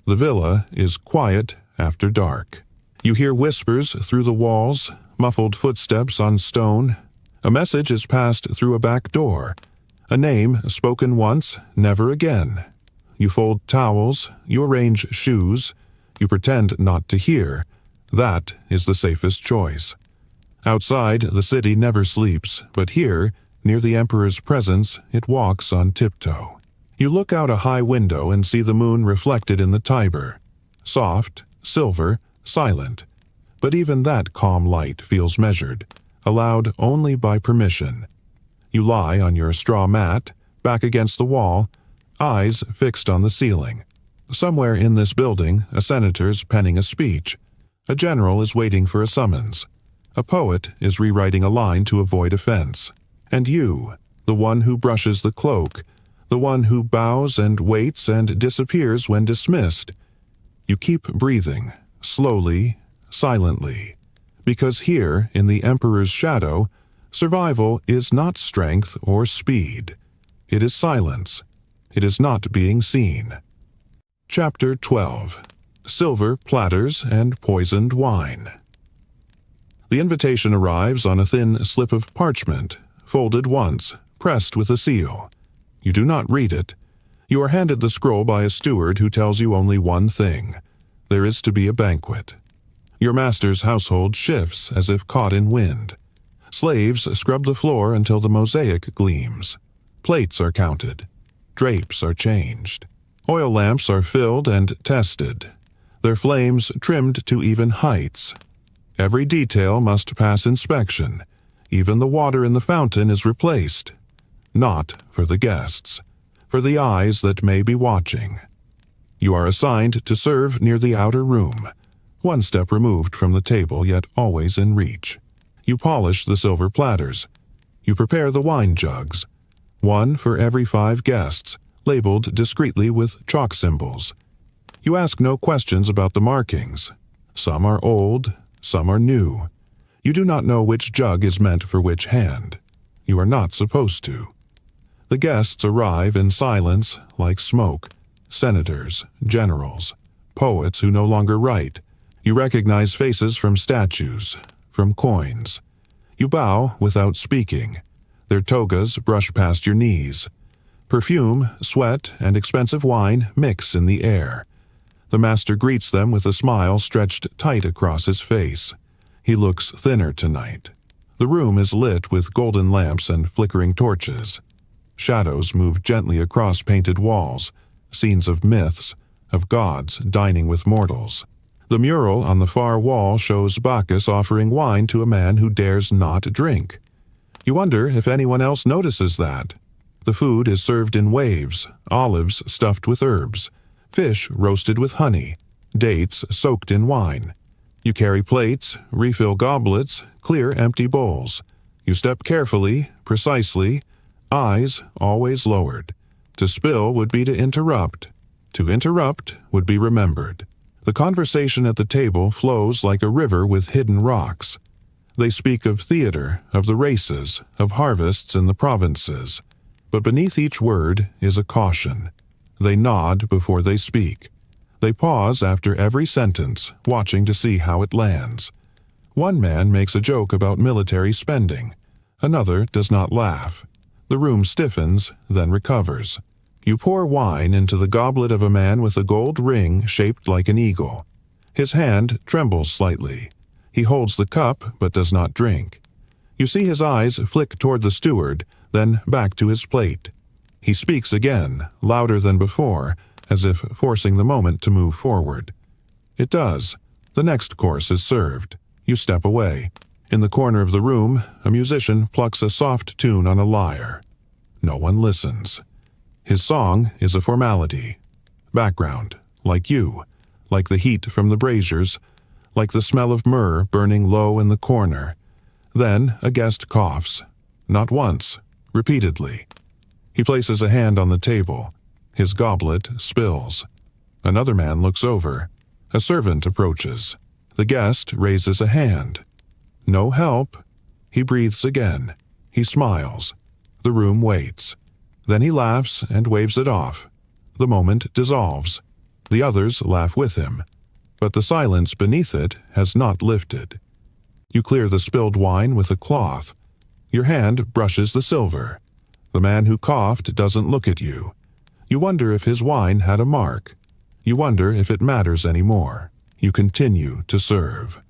Speaker 1: The villa is quiet after dark. You hear whispers through the walls, muffled footsteps on stone. A message is passed through a back door. A name spoken once, never again. You fold towels, you arrange shoes, you pretend not to hear. That is the safest choice. Outside, the city never sleeps, but here, near the emperor's presence, it walks on tiptoe. You look out a high window and see the moon reflected in the Tiber. Soft, silver, silent. But even that calm light feels measured, allowed only by permission. You lie on your straw mat, back against the wall, eyes fixed on the ceiling. Somewhere in this building, a senator's penning a speech. A general is waiting for a summons. A poet is rewriting a line to avoid offense. And you, the one who brushes the cloak, the one who bows and waits and disappears when dismissed. You keep breathing, slowly, silently. Because here, in the Emperor's shadow, survival is not strength or speed. It is silence. It is not being seen. Chapter 12. Silver Platters and Poisoned Wine. The invitation arrives on a thin slip of parchment, folded once, pressed with a seal. You do not read it. You are handed the scroll by a steward who tells you only one thing. There is to be a banquet. Your master's household shifts as if caught in wind. Slaves scrub the floor until the mosaic gleams. Plates are counted. Drapes are changed. Oil lamps are filled and tested, their flames trimmed to even heights. Every detail must pass inspection. Even the water in the fountain is replaced. Not for the guests, for the eyes that may be watching. You are assigned to serve near the outer room, one step removed from the table yet always in reach. You polish the silver platters. You prepare the wine jugs, one for every 5 guests, labeled discreetly with chalk symbols. You ask no questions about the markings. Some are old, some are new. You do not know which jug is meant for which hand. You are not supposed to. The guests arrive in silence like smoke. Senators, generals, poets who no longer write. You recognize faces from statues, from coins. You bow without speaking. Their togas brush past your knees. Perfume, sweat, and expensive wine mix in the air. The master greets them with a smile stretched tight across his face. He looks thinner tonight. The room is lit with golden lamps and flickering torches. Shadows move gently across painted walls, scenes of myths, of gods dining with mortals. The mural on the far wall shows Bacchus offering wine to a man who dares not drink. You wonder if anyone else notices that. The food is served in waves, olives stuffed with herbs, fish roasted with honey, dates soaked in wine. You carry plates, refill goblets, clear empty bowls. You step carefully, precisely, eyes always lowered. To spill would be to interrupt. To interrupt would be remembered. The conversation at the table flows like a river with hidden rocks. They speak of theater, of the races, of harvests in the provinces. But beneath each word is a caution. They nod before they speak. They pause after every sentence, watching to see how it lands. One man makes a joke about military spending. Another does not laugh. The room stiffens, then recovers. You pour wine into the goblet of a man with a gold ring shaped like an eagle. His hand trembles slightly. He holds the cup but does not drink. You see his eyes flick toward the steward, then back to his plate. He speaks again, louder than before, as if forcing the moment to move forward. It does. The next course is served. You step away. In the corner of the room, a musician plucks a soft tune on a lyre. No one listens. His song is a formality. Background, like you, like the heat from the braziers, like the smell of myrrh burning low in the corner. Then a guest coughs. Not once, repeatedly. He places a hand on the table. His goblet spills. Another man looks over. A servant approaches. The guest raises a hand. No help. He breathes again. He smiles. The room waits. Then he laughs and waves it off. The moment dissolves. The others laugh with him. But the silence beneath it has not lifted. You clear the spilled wine with a cloth. Your hand brushes the silver. The man who coughed doesn't look at you. You wonder if his wine had a mark. You wonder if it matters anymore. You continue to serve.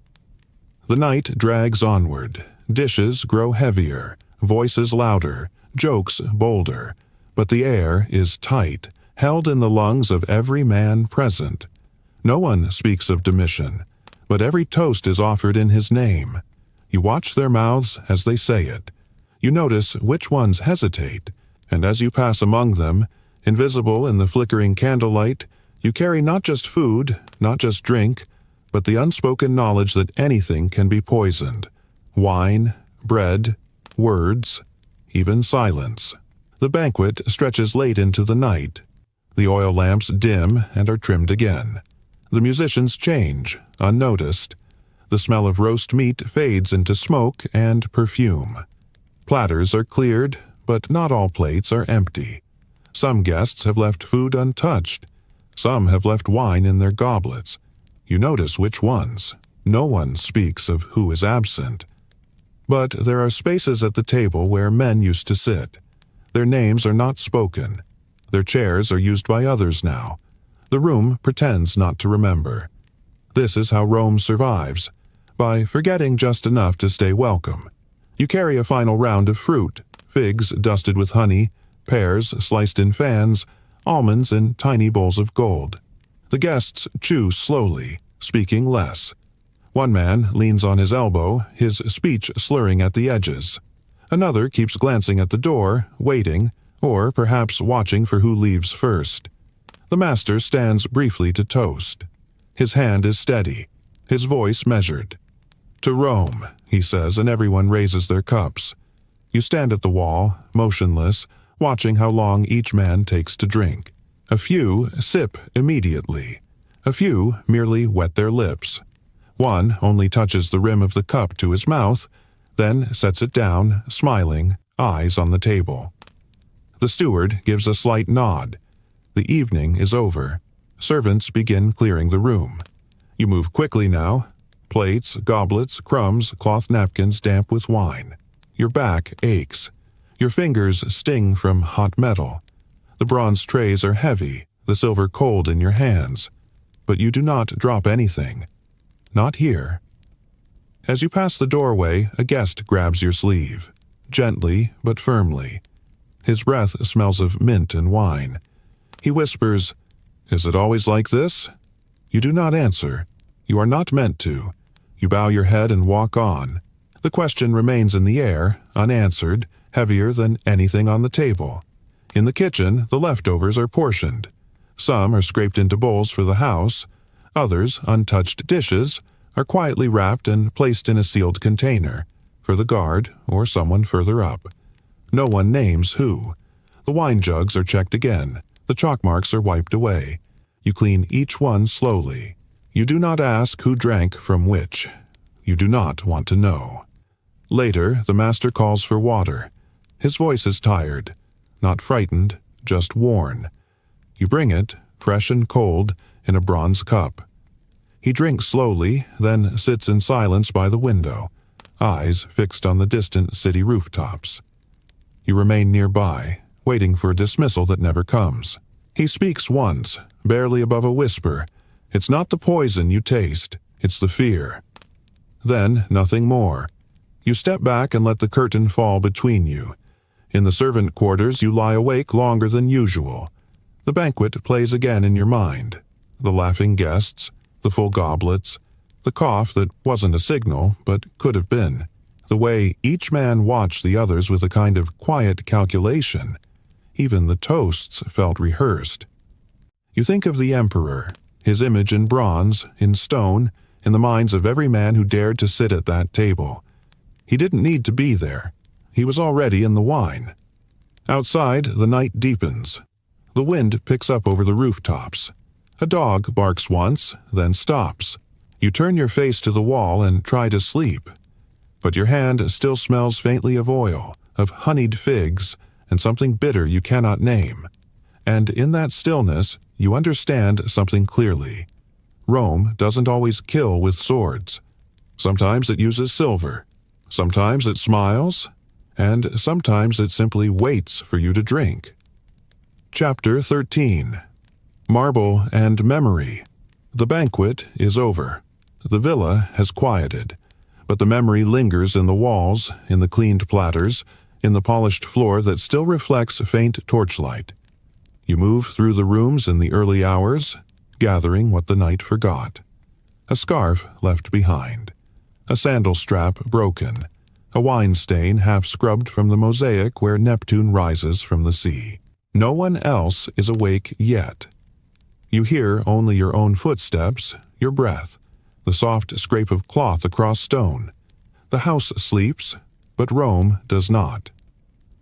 Speaker 1: The night drags onward. Dishes grow heavier, voices louder, jokes bolder. But the air is tight, held in the lungs of every man present. No one speaks of Domitian, but every toast is offered in his name. You watch their mouths as they say it. You notice which ones hesitate, and as you pass among them, invisible in the flickering candlelight, you carry not just food, not just drink, but the unspoken knowledge that anything can be poisoned. Wine, bread, words, even silence. The banquet stretches late into the night. The oil lamps dim and are trimmed again. The musicians change, unnoticed. The smell of roast meat fades into smoke and perfume. Platters are cleared, but not all plates are empty. Some guests have left food untouched. Some have left wine in their goblets. You notice which ones. No one speaks of who is absent. But there are spaces at the table where men used to sit. Their names are not spoken. Their chairs are used by others now. The room pretends not to remember. This is how Rome survives, by forgetting just enough to stay welcome. You carry a final round of fruit, figs dusted with honey, pears sliced in fans, almonds in tiny bowls of gold. The guests chew slowly, speaking less. One man leans on his elbow, his speech slurring at the edges. Another keeps glancing at the door, waiting, or perhaps watching for who leaves first. The master stands briefly to toast. His hand is steady, his voice measured. "To Rome," he says, and everyone raises their cups. You stand at the wall, motionless, watching how long each man takes to drink. A few sip immediately. A few merely wet their lips. One only touches the rim of the cup to his mouth, then sets it down, smiling, eyes on the table. The steward gives a slight nod. The evening is over. Servants begin clearing the room. You move quickly now. Plates, goblets, crumbs, cloth napkins damp with wine. Your back aches. Your fingers sting from hot metal. The bronze trays are heavy, the silver cold in your hands. But you do not drop anything. Not here. As you pass the doorway, a guest grabs your sleeve. Gently, but firmly. His breath smells of mint and wine. He whispers, "Is it always like this?" You do not answer. You are not meant to. You bow your head and walk on. The question remains in the air, unanswered, heavier than anything on the table. In the kitchen, the leftovers are portioned. Some are scraped into bowls for the house. Others, untouched dishes, are quietly wrapped and placed in a sealed container, for the guard or someone further up. No one names who. The wine jugs are checked again. The chalk marks are wiped away. You clean each one slowly. You do not ask who drank from which. You do not want to know. Later, the master calls for water. His voice is tired, not frightened, just worn. You bring it, fresh and cold, in a bronze cup. He drinks slowly, then sits in silence by the window, eyes fixed on the distant city rooftops. You remain nearby, waiting for a dismissal that never comes. He speaks once, barely above a whisper. It's not the poison you taste, it's the fear. Then, nothing more. You step back and let the curtain fall between you. In the servant quarters, you lie awake longer than usual. The banquet plays again in your mind. The laughing guests, the full goblets, the cough that wasn't a signal, but could have been. The way each man watched the others with a kind of quiet calculation. Even the toasts felt rehearsed. You think of the emperor, his image in bronze, in stone, in the minds of every man who dared to sit at that table. He didn't need to be there. He was already in the wine. Outside, the night deepens. The wind picks up over the rooftops. A dog barks once, then stops. You turn your face to the wall and try to sleep. But your hand still smells faintly of oil, of honeyed figs, and something bitter you cannot name. And in that stillness, you understand something clearly. Rome doesn't always kill with swords. Sometimes it uses silver. Sometimes it smiles. And sometimes it simply waits for you to drink. Chapter 13. Marble and Memory. The banquet is over. The villa has quieted. But the memory lingers in the walls, in the cleaned platters, in the polished floor that still reflects faint torchlight. You move through the rooms in the early hours, gathering what the night forgot. A scarf left behind. A sandal strap broken. A wine stain half scrubbed from the mosaic where Neptune rises from the sea. No one else is awake yet. You hear only your own footsteps, your breath, the soft scrape of cloth across stone. The house sleeps, but Rome does not.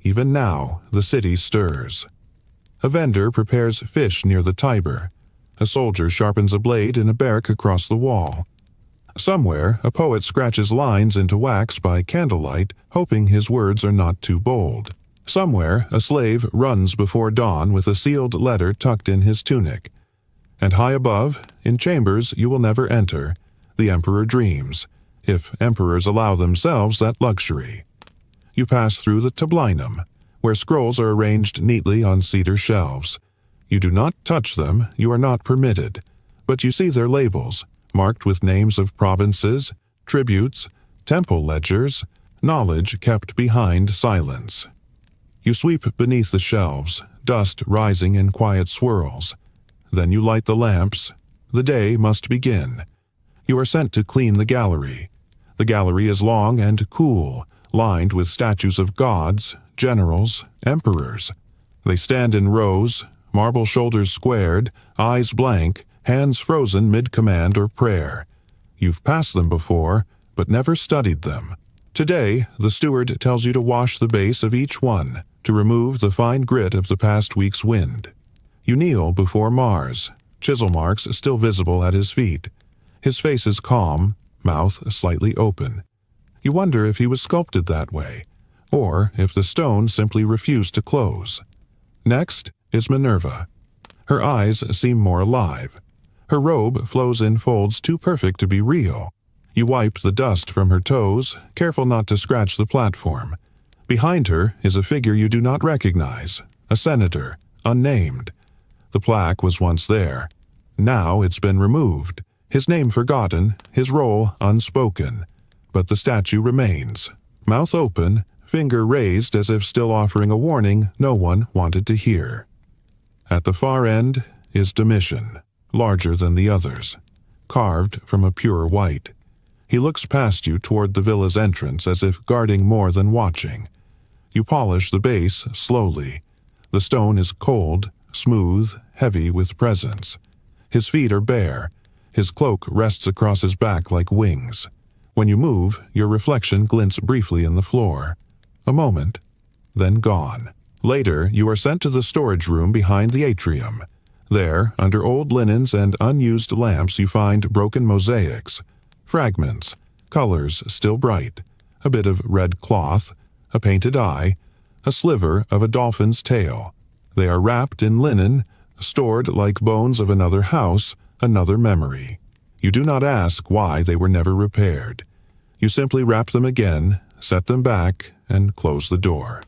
Speaker 1: Even now, the city stirs. A vendor prepares fish near the Tiber. A soldier sharpens a blade in a barrack across the wall. Somewhere, a poet scratches lines into wax by candlelight, hoping his words are not too bold. Somewhere, a slave runs before dawn with a sealed letter tucked in his tunic. And high above, in chambers you will never enter, the emperor dreams, if emperors allow themselves that luxury. You pass through the tablinum, where scrolls are arranged neatly on cedar shelves. You do not touch them, you are not permitted, but you see their labels, marked with names of provinces, tributes, temple ledgers, knowledge kept behind silence. You sweep beneath the shelves, dust rising in quiet swirls. Then you light the lamps. The day must begin. You are sent to clean the gallery. The gallery is long and cool, lined with statues of gods, generals, emperors. They stand in rows, marble shoulders squared, eyes blank, hands frozen mid-command or prayer. You've passed them before, but never studied them. Today, the steward tells you to wash the base of each one, to remove the fine grit of the past week's wind. You kneel before Mars, chisel marks still visible at his feet. His face is calm, mouth slightly open. You wonder if he was sculpted that way, or if the stone simply refused to close. Next is Minerva. Her eyes seem more alive. Her robe flows in folds too perfect to be real. You wipe the dust from her toes, careful not to scratch the platform. Behind her is a figure you do not recognize, a senator, unnamed. The plaque was once there. Now it's been removed, his name forgotten, his role unspoken. But the statue remains, mouth open, finger raised as if still offering a warning no one wanted to hear. At the far end is Domitian, larger than the others, carved from a pure white. He looks past you toward the villa's entrance as if guarding more than watching. You polish the base slowly. The stone is cold, smooth, heavy with presence. His feet are bare. His cloak rests across his back like wings. When you move, your reflection glints briefly in the floor. A moment, then gone. Later, you are sent to the storage room behind the atrium. There, under old linens and unused lamps, you find broken mosaics, fragments, colors still bright, a bit of red cloth, a painted eye, a sliver of a dolphin's tail. They are wrapped in linen, stored like bones of another house, another memory. You do not ask why they were never repaired. You simply wrap them again, set them back, and close the door.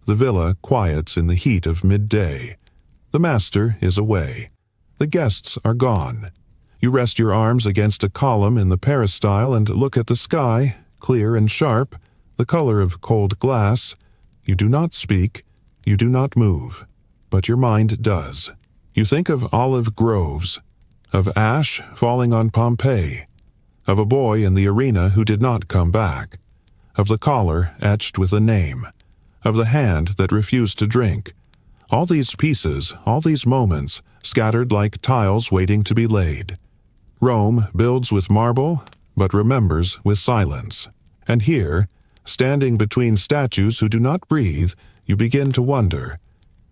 Speaker 1: The villa quiets in the heat of midday. The master is away. The guests are gone. You rest your arms against a column in the peristyle and look at the sky, clear and sharp, the color of cold glass. You do not speak, you do not move, but your mind does. You think of olive groves, of ash falling on Pompeii, of a boy in the arena who did not come back, of the collar etched with a name, of the hand that refused to drink. All these pieces, all these moments, scattered like tiles waiting to be laid. Rome builds with marble, but remembers with silence. And here, standing between statues who do not breathe, you begin to wonder,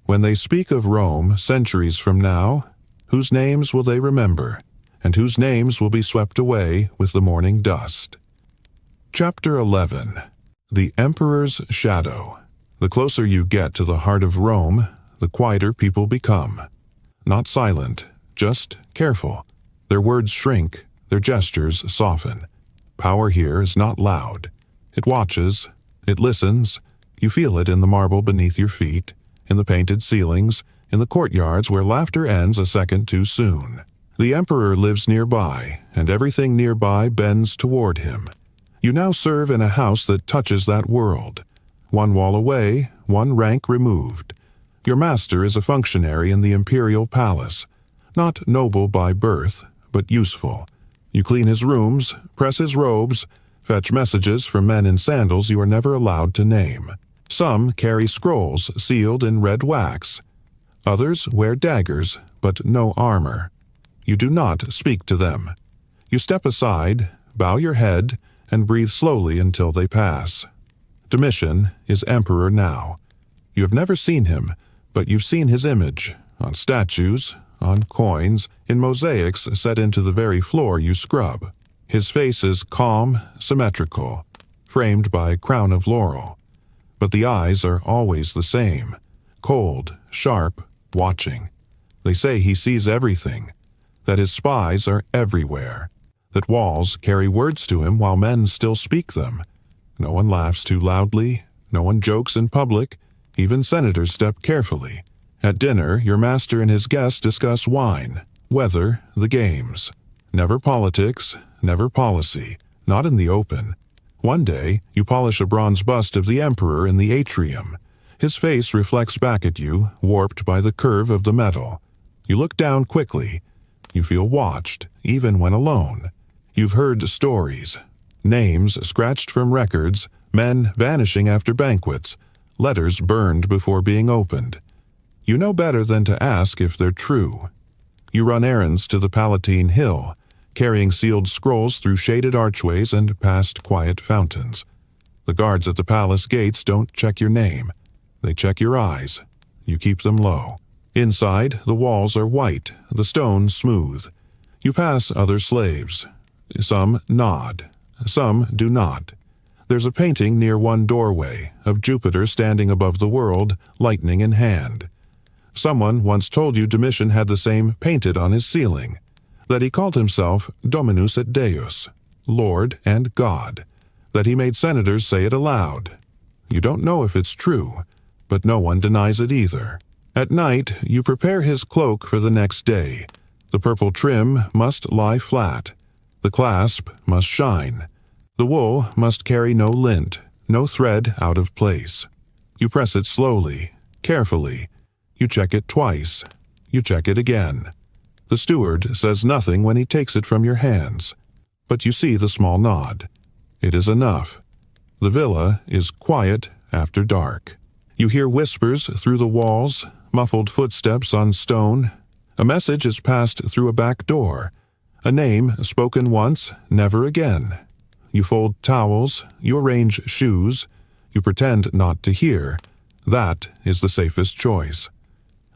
Speaker 1: when they speak of Rome centuries from now, whose names will they remember, and whose names will be swept away with the morning dust? Chapter 11. The Emperor's Shadow. The closer you get to the heart of Rome, the quieter people become. Not silent, just careful. Their words shrink, their gestures soften. Power here is not loud. It watches, it listens. You feel it in the marble beneath your feet, in the painted ceilings, in the courtyards where laughter ends a second too soon. The emperor lives nearby, and everything nearby bends toward him. You now serve in a house that touches that world. One wall away, one rank removed. Your master is a functionary in the imperial palace, not noble by birth, but useful. You clean his rooms, press his robes, fetch messages from men in sandals you are never allowed to name. Some carry scrolls sealed in red wax. Others wear daggers, but no armor. You do not speak to them. You step aside, bow your head, and breathe slowly until they pass. Domitian is emperor now. You have never seen him, but you've seen his image, on statues, on coins, in mosaics set into the very floor you scrub. His face is calm, symmetrical, framed by a crown of laurel. But the eyes are always the same, cold, sharp, watching. They say he sees everything, that his spies are everywhere, that walls carry words to him while men still speak them. No one laughs too loudly, no one jokes in public, even senators step carefully. At dinner, your master and his guests discuss wine, weather, the games. Never politics, never policy, not in the open. One day, you polish a bronze bust of the emperor in the atrium. His face reflects back at you, warped by the curve of the metal. You look down quickly. You feel watched, even when alone. You've heard stories, names scratched from records, men vanishing after banquets, letters burned before being opened. You know better than to ask if they're true. You run errands to the Palatine Hill, carrying sealed scrolls through shaded archways and past quiet fountains. The guards at the palace gates don't check your name. They check your eyes. You keep them low. Inside, the walls are white, the stone smooth. You pass other slaves. Some nod. Some do not. There's a painting near one doorway of Jupiter standing above the world, lightning in hand. Someone once told you Domitian had the same painted on his ceiling, that he called himself Dominus et Deus, Lord and God, that he made senators say it aloud. You don't know if it's true, but no one denies it either. At night, you prepare his cloak for the next day. The purple trim must lie flat. The clasp must shine. The wool must carry no lint, no thread out of place. You press it slowly, carefully. You check it twice. You check it again. The steward says nothing when he takes it from your hands, but you see the small nod. It is enough. The villa is quiet after dark. You hear whispers through the walls, muffled footsteps on stone. A message is passed through a back door. A name spoken once, never again. You fold towels, you arrange shoes, you pretend not to hear. That is the safest choice.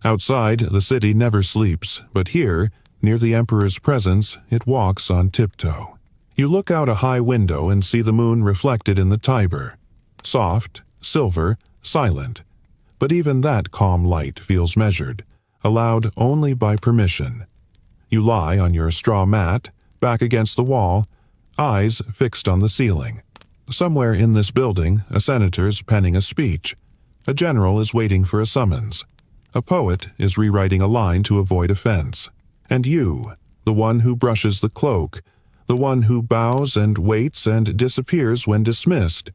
Speaker 1: Outside, the city never sleeps, but here, near the emperor's presence, it walks on tiptoe. You look out a high window and see the moon reflected in the Tiber. Soft, silver, silent. But even that calm light feels measured, allowed only by permission. You lie on your straw mat, back against the wall, eyes fixed on the ceiling. Somewhere in this building, a senator's penning a speech. A general is waiting for a summons. A poet is rewriting a line to avoid offense. And you, the one who brushes the cloak, the one who bows and waits and disappears when dismissed,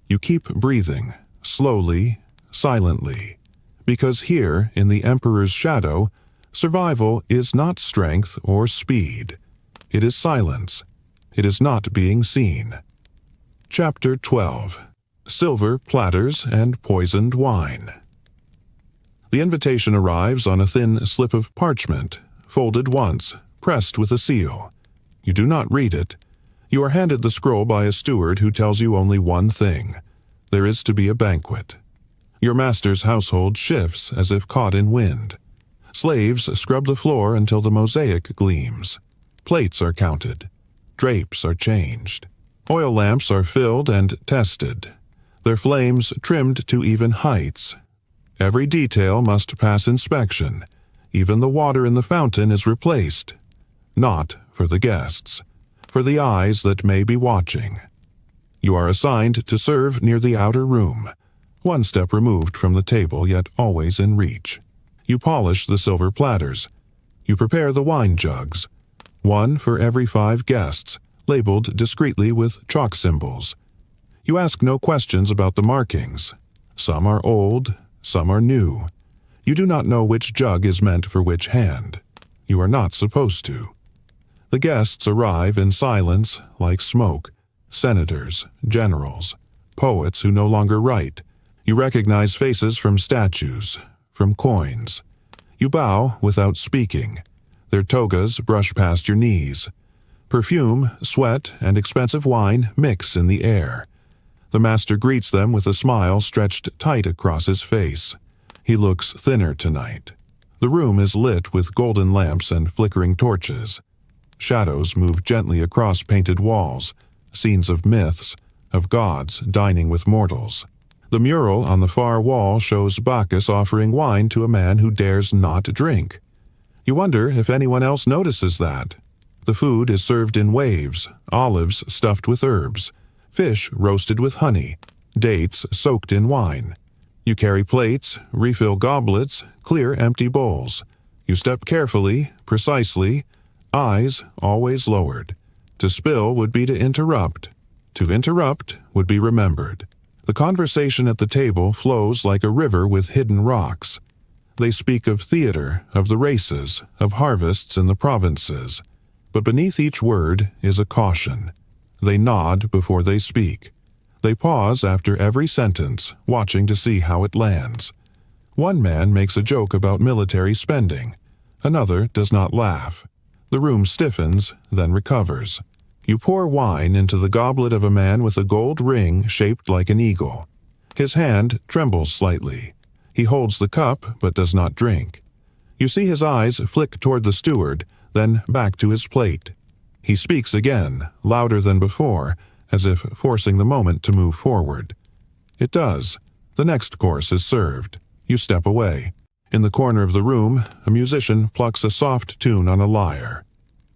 Speaker 1: you keep breathing, slowly, silently, because here, in the emperor's shadow, survival is not strength or speed. It is silence. It is not being seen. Chapter 12. Silver Platters and Poisoned Wine. The invitation arrives on a thin slip of parchment, folded once, pressed with a seal. You do not read it. You are handed the scroll by a steward who tells you only one thing. There is to be a banquet. Your master's household shifts as if caught in wind. Slaves scrub the floor until the mosaic gleams. Plates are counted. Drapes are changed. Oil lamps are filled and tested, their flames trimmed to even heights. Every detail must pass inspection. Even the water in the fountain is replaced. Not for the guests, for the eyes that may be watching. You are assigned to serve near the outer room, one step removed from the table yet always in reach. You polish the silver platters. You prepare the wine jugs, one for every 5 guests, labeled discreetly with chalk symbols. You ask no questions about the markings. Some are old, some are new. You do not know which jug is meant for which hand. You are not supposed to. The guests arrive in silence like smoke. Senators, generals, poets who no longer write. You recognize faces from statues, from coins. You bow without speaking. Their togas brush past your knees. Perfume, sweat, and expensive wine mix in the air. The master greets them with a smile stretched tight across his face. He looks thinner tonight. The room is lit with golden lamps and flickering torches. Shadows move gently across painted walls, scenes of myths, of gods dining with mortals. The mural on the far wall shows Bacchus offering wine to a man who dares not drink. You wonder if anyone else notices that. The food is served in waves, olives stuffed with herbs, fish roasted with honey, dates soaked in wine. You carry plates, refill goblets, clear empty bowls. You step carefully, precisely, eyes always lowered. To spill would be to interrupt. To interrupt would be remembered. The conversation at the table flows like a river with hidden rocks. They speak of theater, of the races, of harvests in the provinces. But beneath each word is a caution. They nod before they speak. They pause after every sentence, watching to see how it lands. One man makes a joke about military spending. Another does not laugh. The room stiffens, then recovers. You pour wine into the goblet of a man with a gold ring shaped like an eagle. His hand trembles slightly. He holds the cup but does not drink. You see his eyes flick toward the steward, then back to his plate. He speaks again, louder than before, as if forcing the moment to move forward. It does. The next course is served. You step away. In the corner of the room, a musician plucks a soft tune on a lyre.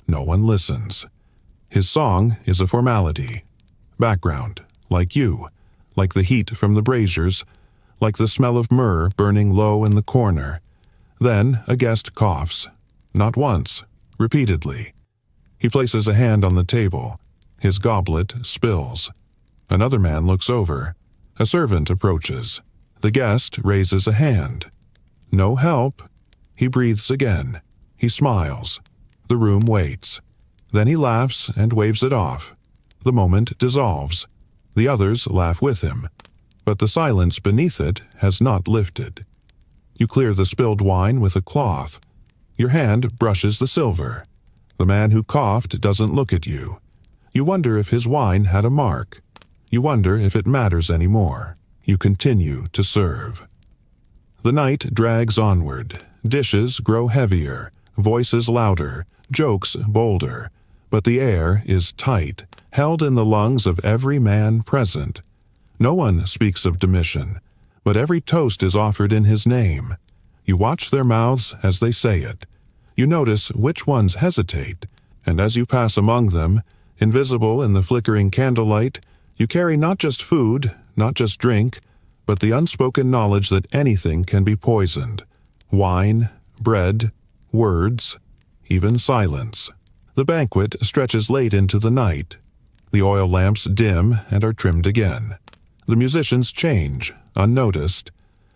Speaker 1: No one listens. His song is a formality. Background, like you, like the heat from the braziers, like the smell of myrrh burning low in the corner. Then a guest coughs. Not once, repeatedly. He places a hand on the table. His goblet spills. Another man looks over. A servant approaches. The guest raises a hand. No help. He breathes again. He smiles. The room waits. Then he laughs and waves it off. The moment dissolves. The others laugh with him. But the silence beneath it has not lifted. You clear the spilled wine with a cloth. Your hand brushes the silver. The man who coughed doesn't look at you. You wonder if his wine had a mark. You wonder if it matters anymore. You continue to serve. The night drags onward. Dishes grow heavier, voices louder, jokes bolder. But the air is tight, held in the lungs of every man present. No one speaks of Domitian, but every toast is offered in his name. You watch their mouths as they say it. You notice which ones hesitate, and as you pass among them, invisible in the flickering candlelight, you carry not just food, not just drink, but the unspoken knowledge that anything can be poisoned. Wine, bread, words, even silence. The banquet stretches late into the night. The oil lamps dim and are trimmed again. The musicians change, unnoticed.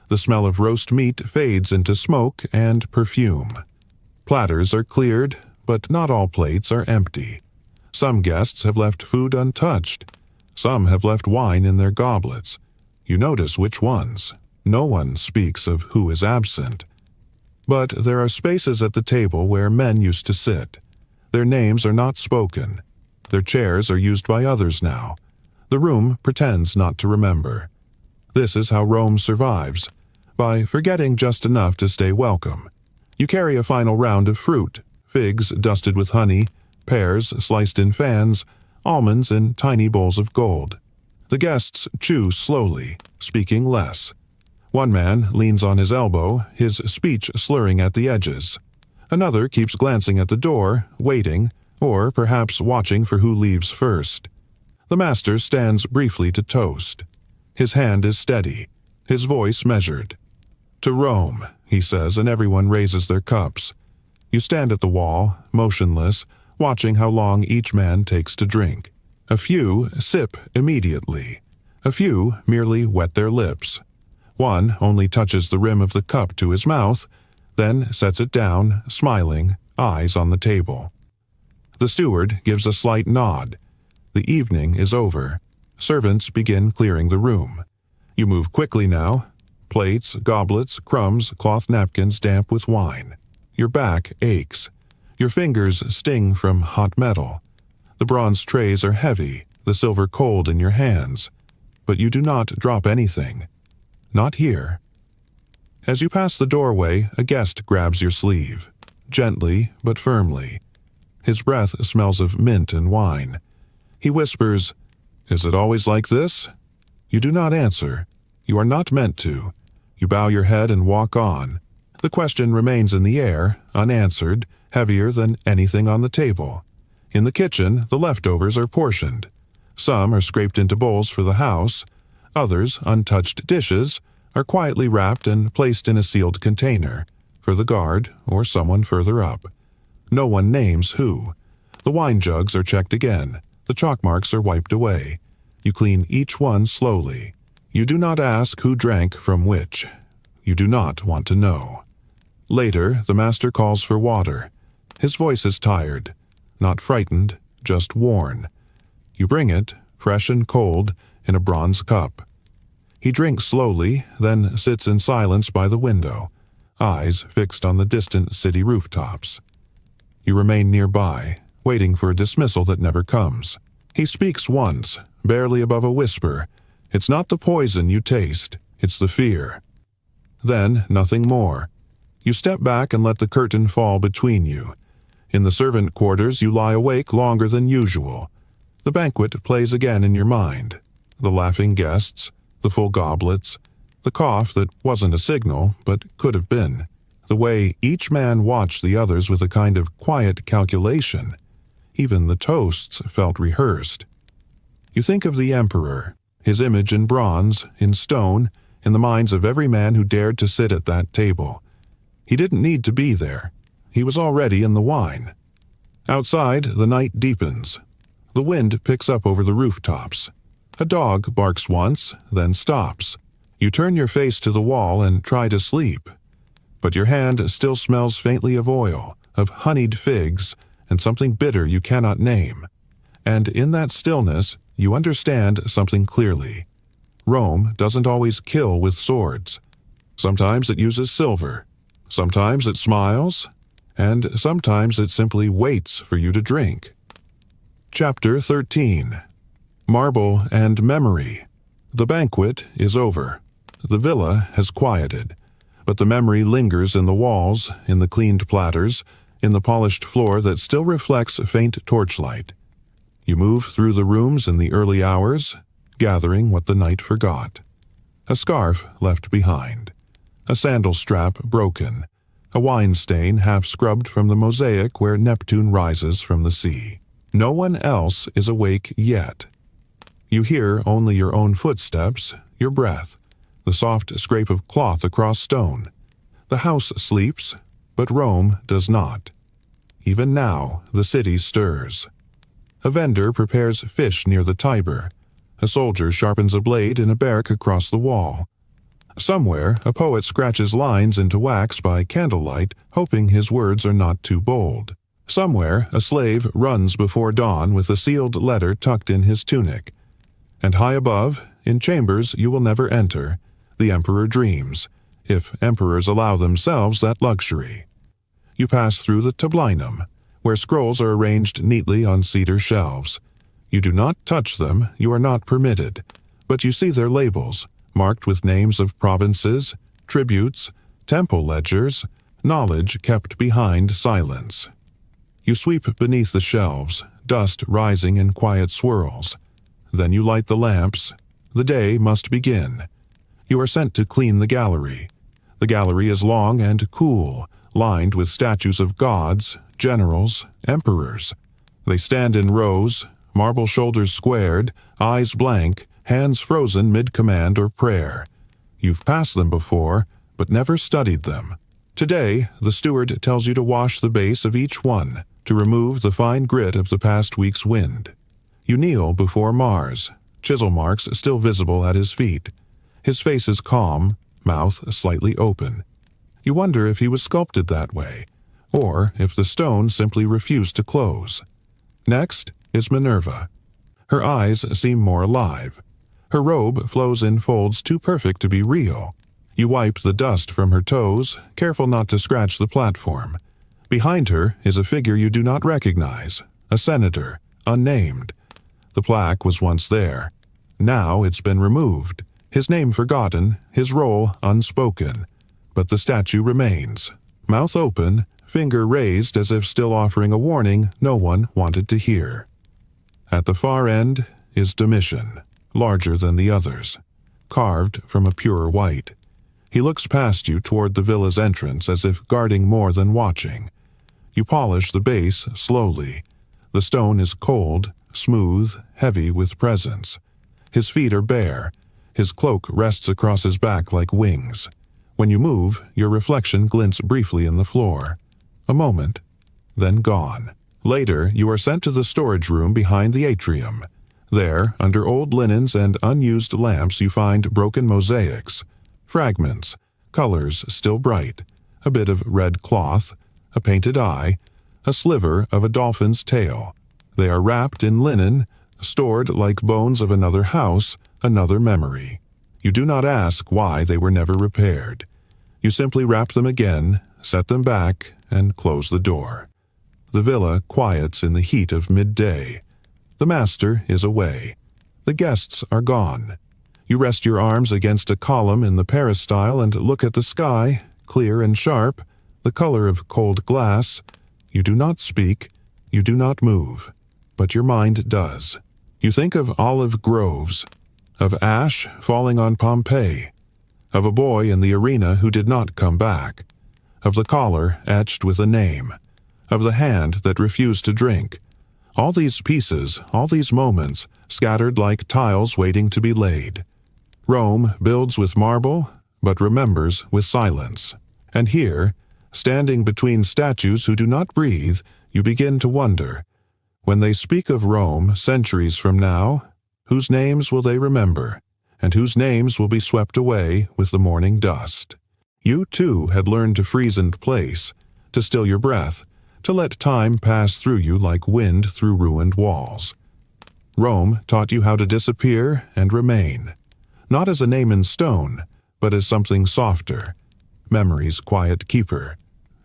Speaker 1: The smell of roast meat fades into smoke and perfume. Platters are cleared, but not all plates are empty. Some guests have left food untouched. Some have left wine in their goblets. You notice which ones. No one speaks of who is absent. But there are spaces at the table where men used to sit. Their names are not spoken. Their chairs are used by others now. The room pretends not to remember. This is how Rome survives, by forgetting just enough to stay welcome. You carry a final round of fruit, figs dusted with honey, pears sliced in fans, almonds in tiny bowls of gold. The guests chew slowly, speaking less. One man leans on his elbow, his speech slurring at the edges. Another keeps glancing at the door, waiting, or perhaps watching for who leaves first. The master stands briefly to toast. His hand is steady, his voice measured. "To Rome," he says, and everyone raises their cups. You stand at the wall, motionless, watching how long each man takes to drink. A few sip immediately. A few merely wet their lips. One only touches the rim of the cup to his mouth, then sets it down, smiling, eyes on the table. The steward gives a slight nod. The evening is over. Servants begin clearing the room. You move quickly now. Plates, goblets, crumbs, cloth napkins damp with wine. Your back aches. Your fingers sting from hot metal. The bronze trays are heavy, the silver cold in your hands. But you do not drop anything. Not here. As you pass the doorway, a guest grabs your sleeve. Gently but firmly. His breath smells of mint and wine. He whispers, "Is it always like this?" You do not answer. You are not meant to. You bow your head and walk on. The question remains in the air, unanswered, heavier than anything on the table. In the kitchen, the leftovers are portioned. Some are scraped into bowls for the house. Others, untouched dishes, are quietly wrapped and placed in a sealed container, for the guard or someone further up. No one names who. The wine jugs are checked again. The chalk marks are wiped away. You clean each one slowly. You do not ask who drank from which. You do not want to know. Later, the master calls for water. His voice is tired, not frightened, just worn. You bring it, fresh and cold, in a bronze cup. He drinks slowly, then sits in silence by the window, eyes fixed on the distant city rooftops. You remain nearby, waiting for a dismissal that never comes. He speaks once, barely above a whisper. It's not the poison you taste, it's the fear. Then, nothing more. You step back and let the curtain fall between you. In the servant quarters, you lie awake longer than usual. The banquet plays again in your mind. The laughing guests, the full goblets, the cough that wasn't a signal, but could have been. The way each man watched the others with a kind of quiet calculation. Even the toasts felt rehearsed. You think of the emperor, his image in bronze, in stone, in the minds of every man who dared to sit at that table. He didn't need to be there. He was already in the wine. Outside, the night deepens. The wind picks up over the rooftops. A dog barks once, then stops. You turn your face to the wall and try to sleep. But your hand still smells faintly of oil, of honeyed figs, and something bitter you cannot name. And in that stillness, you understand something clearly. Rome doesn't always kill with swords. Sometimes it uses silver. Sometimes it smiles. And sometimes it simply waits for you to drink. Chapter 13. Marble and Memory. The banquet is over. The villa has quieted. But the memory lingers in the walls, in the cleaned platters, in the polished floor that still reflects faint torchlight. You move through the rooms in the early hours, gathering what the night forgot. A scarf left behind. A sandal strap broken. A wine stain half scrubbed from the mosaic where Neptune rises from the sea. No one else is awake yet. You hear only your own footsteps, your breath, the soft scrape of cloth across stone. The house sleeps, but Rome does not. Even now, the city stirs. A vendor prepares fish near the Tiber. A soldier sharpens a blade in a barrack across the wall. Somewhere, a poet scratches lines into wax by candlelight, hoping his words are not too bold. Somewhere, a slave runs before dawn with a sealed letter tucked in his tunic. And high above, in chambers you will never enter, the emperor dreams, if emperors allow themselves that luxury. You pass through the tablinum, where scrolls are arranged neatly on cedar shelves. You do not touch them, you are not permitted, but you see their labels, marked with names of provinces, tributes, temple ledgers, knowledge kept behind silence. You sweep beneath the shelves, dust rising in quiet swirls. Then you light the lamps. The day must begin. You are sent to clean the gallery. The gallery is long and cool, lined with statues of gods, generals, emperors. They stand in rows, marble shoulders squared, eyes blank, hands frozen mid-command or prayer. You've passed them before, but never studied them. Today, the steward tells you to wash the base of each one, to remove the fine grit of the past week's wind. You kneel before Mars, chisel marks still visible at his feet. His face is calm, mouth slightly open. You wonder if he was sculpted that way, or if the stone simply refused to close. Next is Minerva. Her eyes seem more alive. Her robe flows in folds too perfect to be real. You wipe the dust from her toes, careful not to scratch the platform. Behind her is a figure you do not recognize, a senator, unnamed. The plaque was once there. Now it's been removed, his name forgotten, his role unspoken. But the statue remains, mouth open, finger raised as if still offering a warning no one wanted to hear. At the far end is Domitian, larger than the others, carved from a pure white. He looks past you toward the villa's entrance as if guarding more than watching. You polish the base slowly. The stone is cold, smooth, heavy with presence. His feet are bare. His cloak rests across his back like wings. When you move, your reflection glints briefly in the floor. A moment, then gone. Later, you are sent to the storage room behind the atrium. There, under old linens and unused lamps, you find broken mosaics, fragments, colors still bright, a bit of red cloth, a painted eye, a sliver of a dolphin's tail. They are wrapped in linen, stored like bones of another house, another memory. You do not ask why they were never repaired. You simply wrap them again, set them back, and close the door. The villa quiets in the heat of midday. The master is away. The guests are gone. You rest your arms against a column in the peristyle and look at the sky, clear and sharp, the color of cold glass. You do not speak, you do not move, but your mind does. You think of olive groves, of ash falling on Pompeii, of a boy in the arena who did not come back, of the collar etched with a name, of the hand that refused to drink. All these pieces, all these moments, scattered like tiles waiting to be laid. Rome builds with marble, but remembers with silence. And here, standing between statues who do not breathe, you begin to wonder, when they speak of Rome centuries from now, whose names will they remember, and whose names will be swept away with the morning dust? You, too, had learned to freeze in place, to still your breath, to let time pass through you like wind through ruined walls. Rome taught you how to disappear and remain, not as a name in stone, but as something softer, memory's quiet keeper.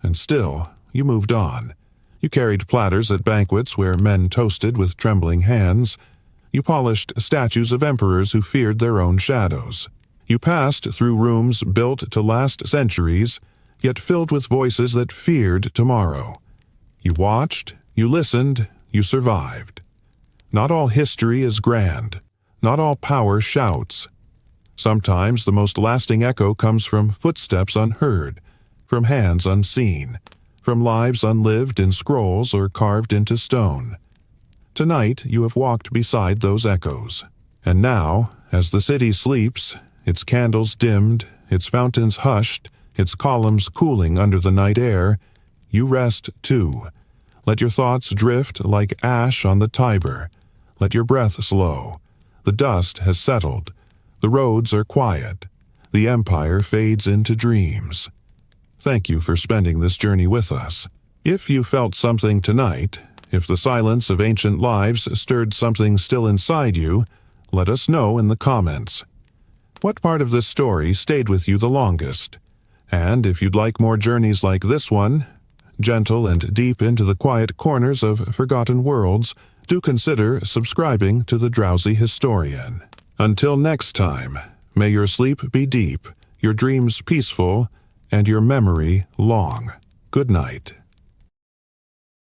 Speaker 1: And still, you moved on. You carried platters at banquets where men toasted with trembling hands. You polished statues of emperors who feared their own shadows. You passed through rooms built to last centuries, yet filled with voices that feared tomorrow. You watched, you listened, you survived. Not all history is grand. Not all power shouts. Sometimes the most lasting echo comes from footsteps unheard, from hands unseen, from lives unlived in scrolls or carved into stone. Tonight you have walked beside those echoes. And now, as the city sleeps, its candles dimmed, its fountains hushed, its columns cooling under the night air, you rest too. Let your thoughts drift like ash on the Tiber. Let your breath slow. The dust has settled. The roads are quiet. The empire fades into dreams. Thank you for spending this journey with us. If you felt something tonight, if the silence of ancient lives stirred something still inside you, let us know in the comments. What part of this story stayed with you the longest? And if you'd like more journeys like this one, gentle and deep into the quiet corners of forgotten worlds, do consider subscribing to The Drowsy Historian. Until next time, may your sleep be deep, your dreams peaceful, and your memory long. Good night.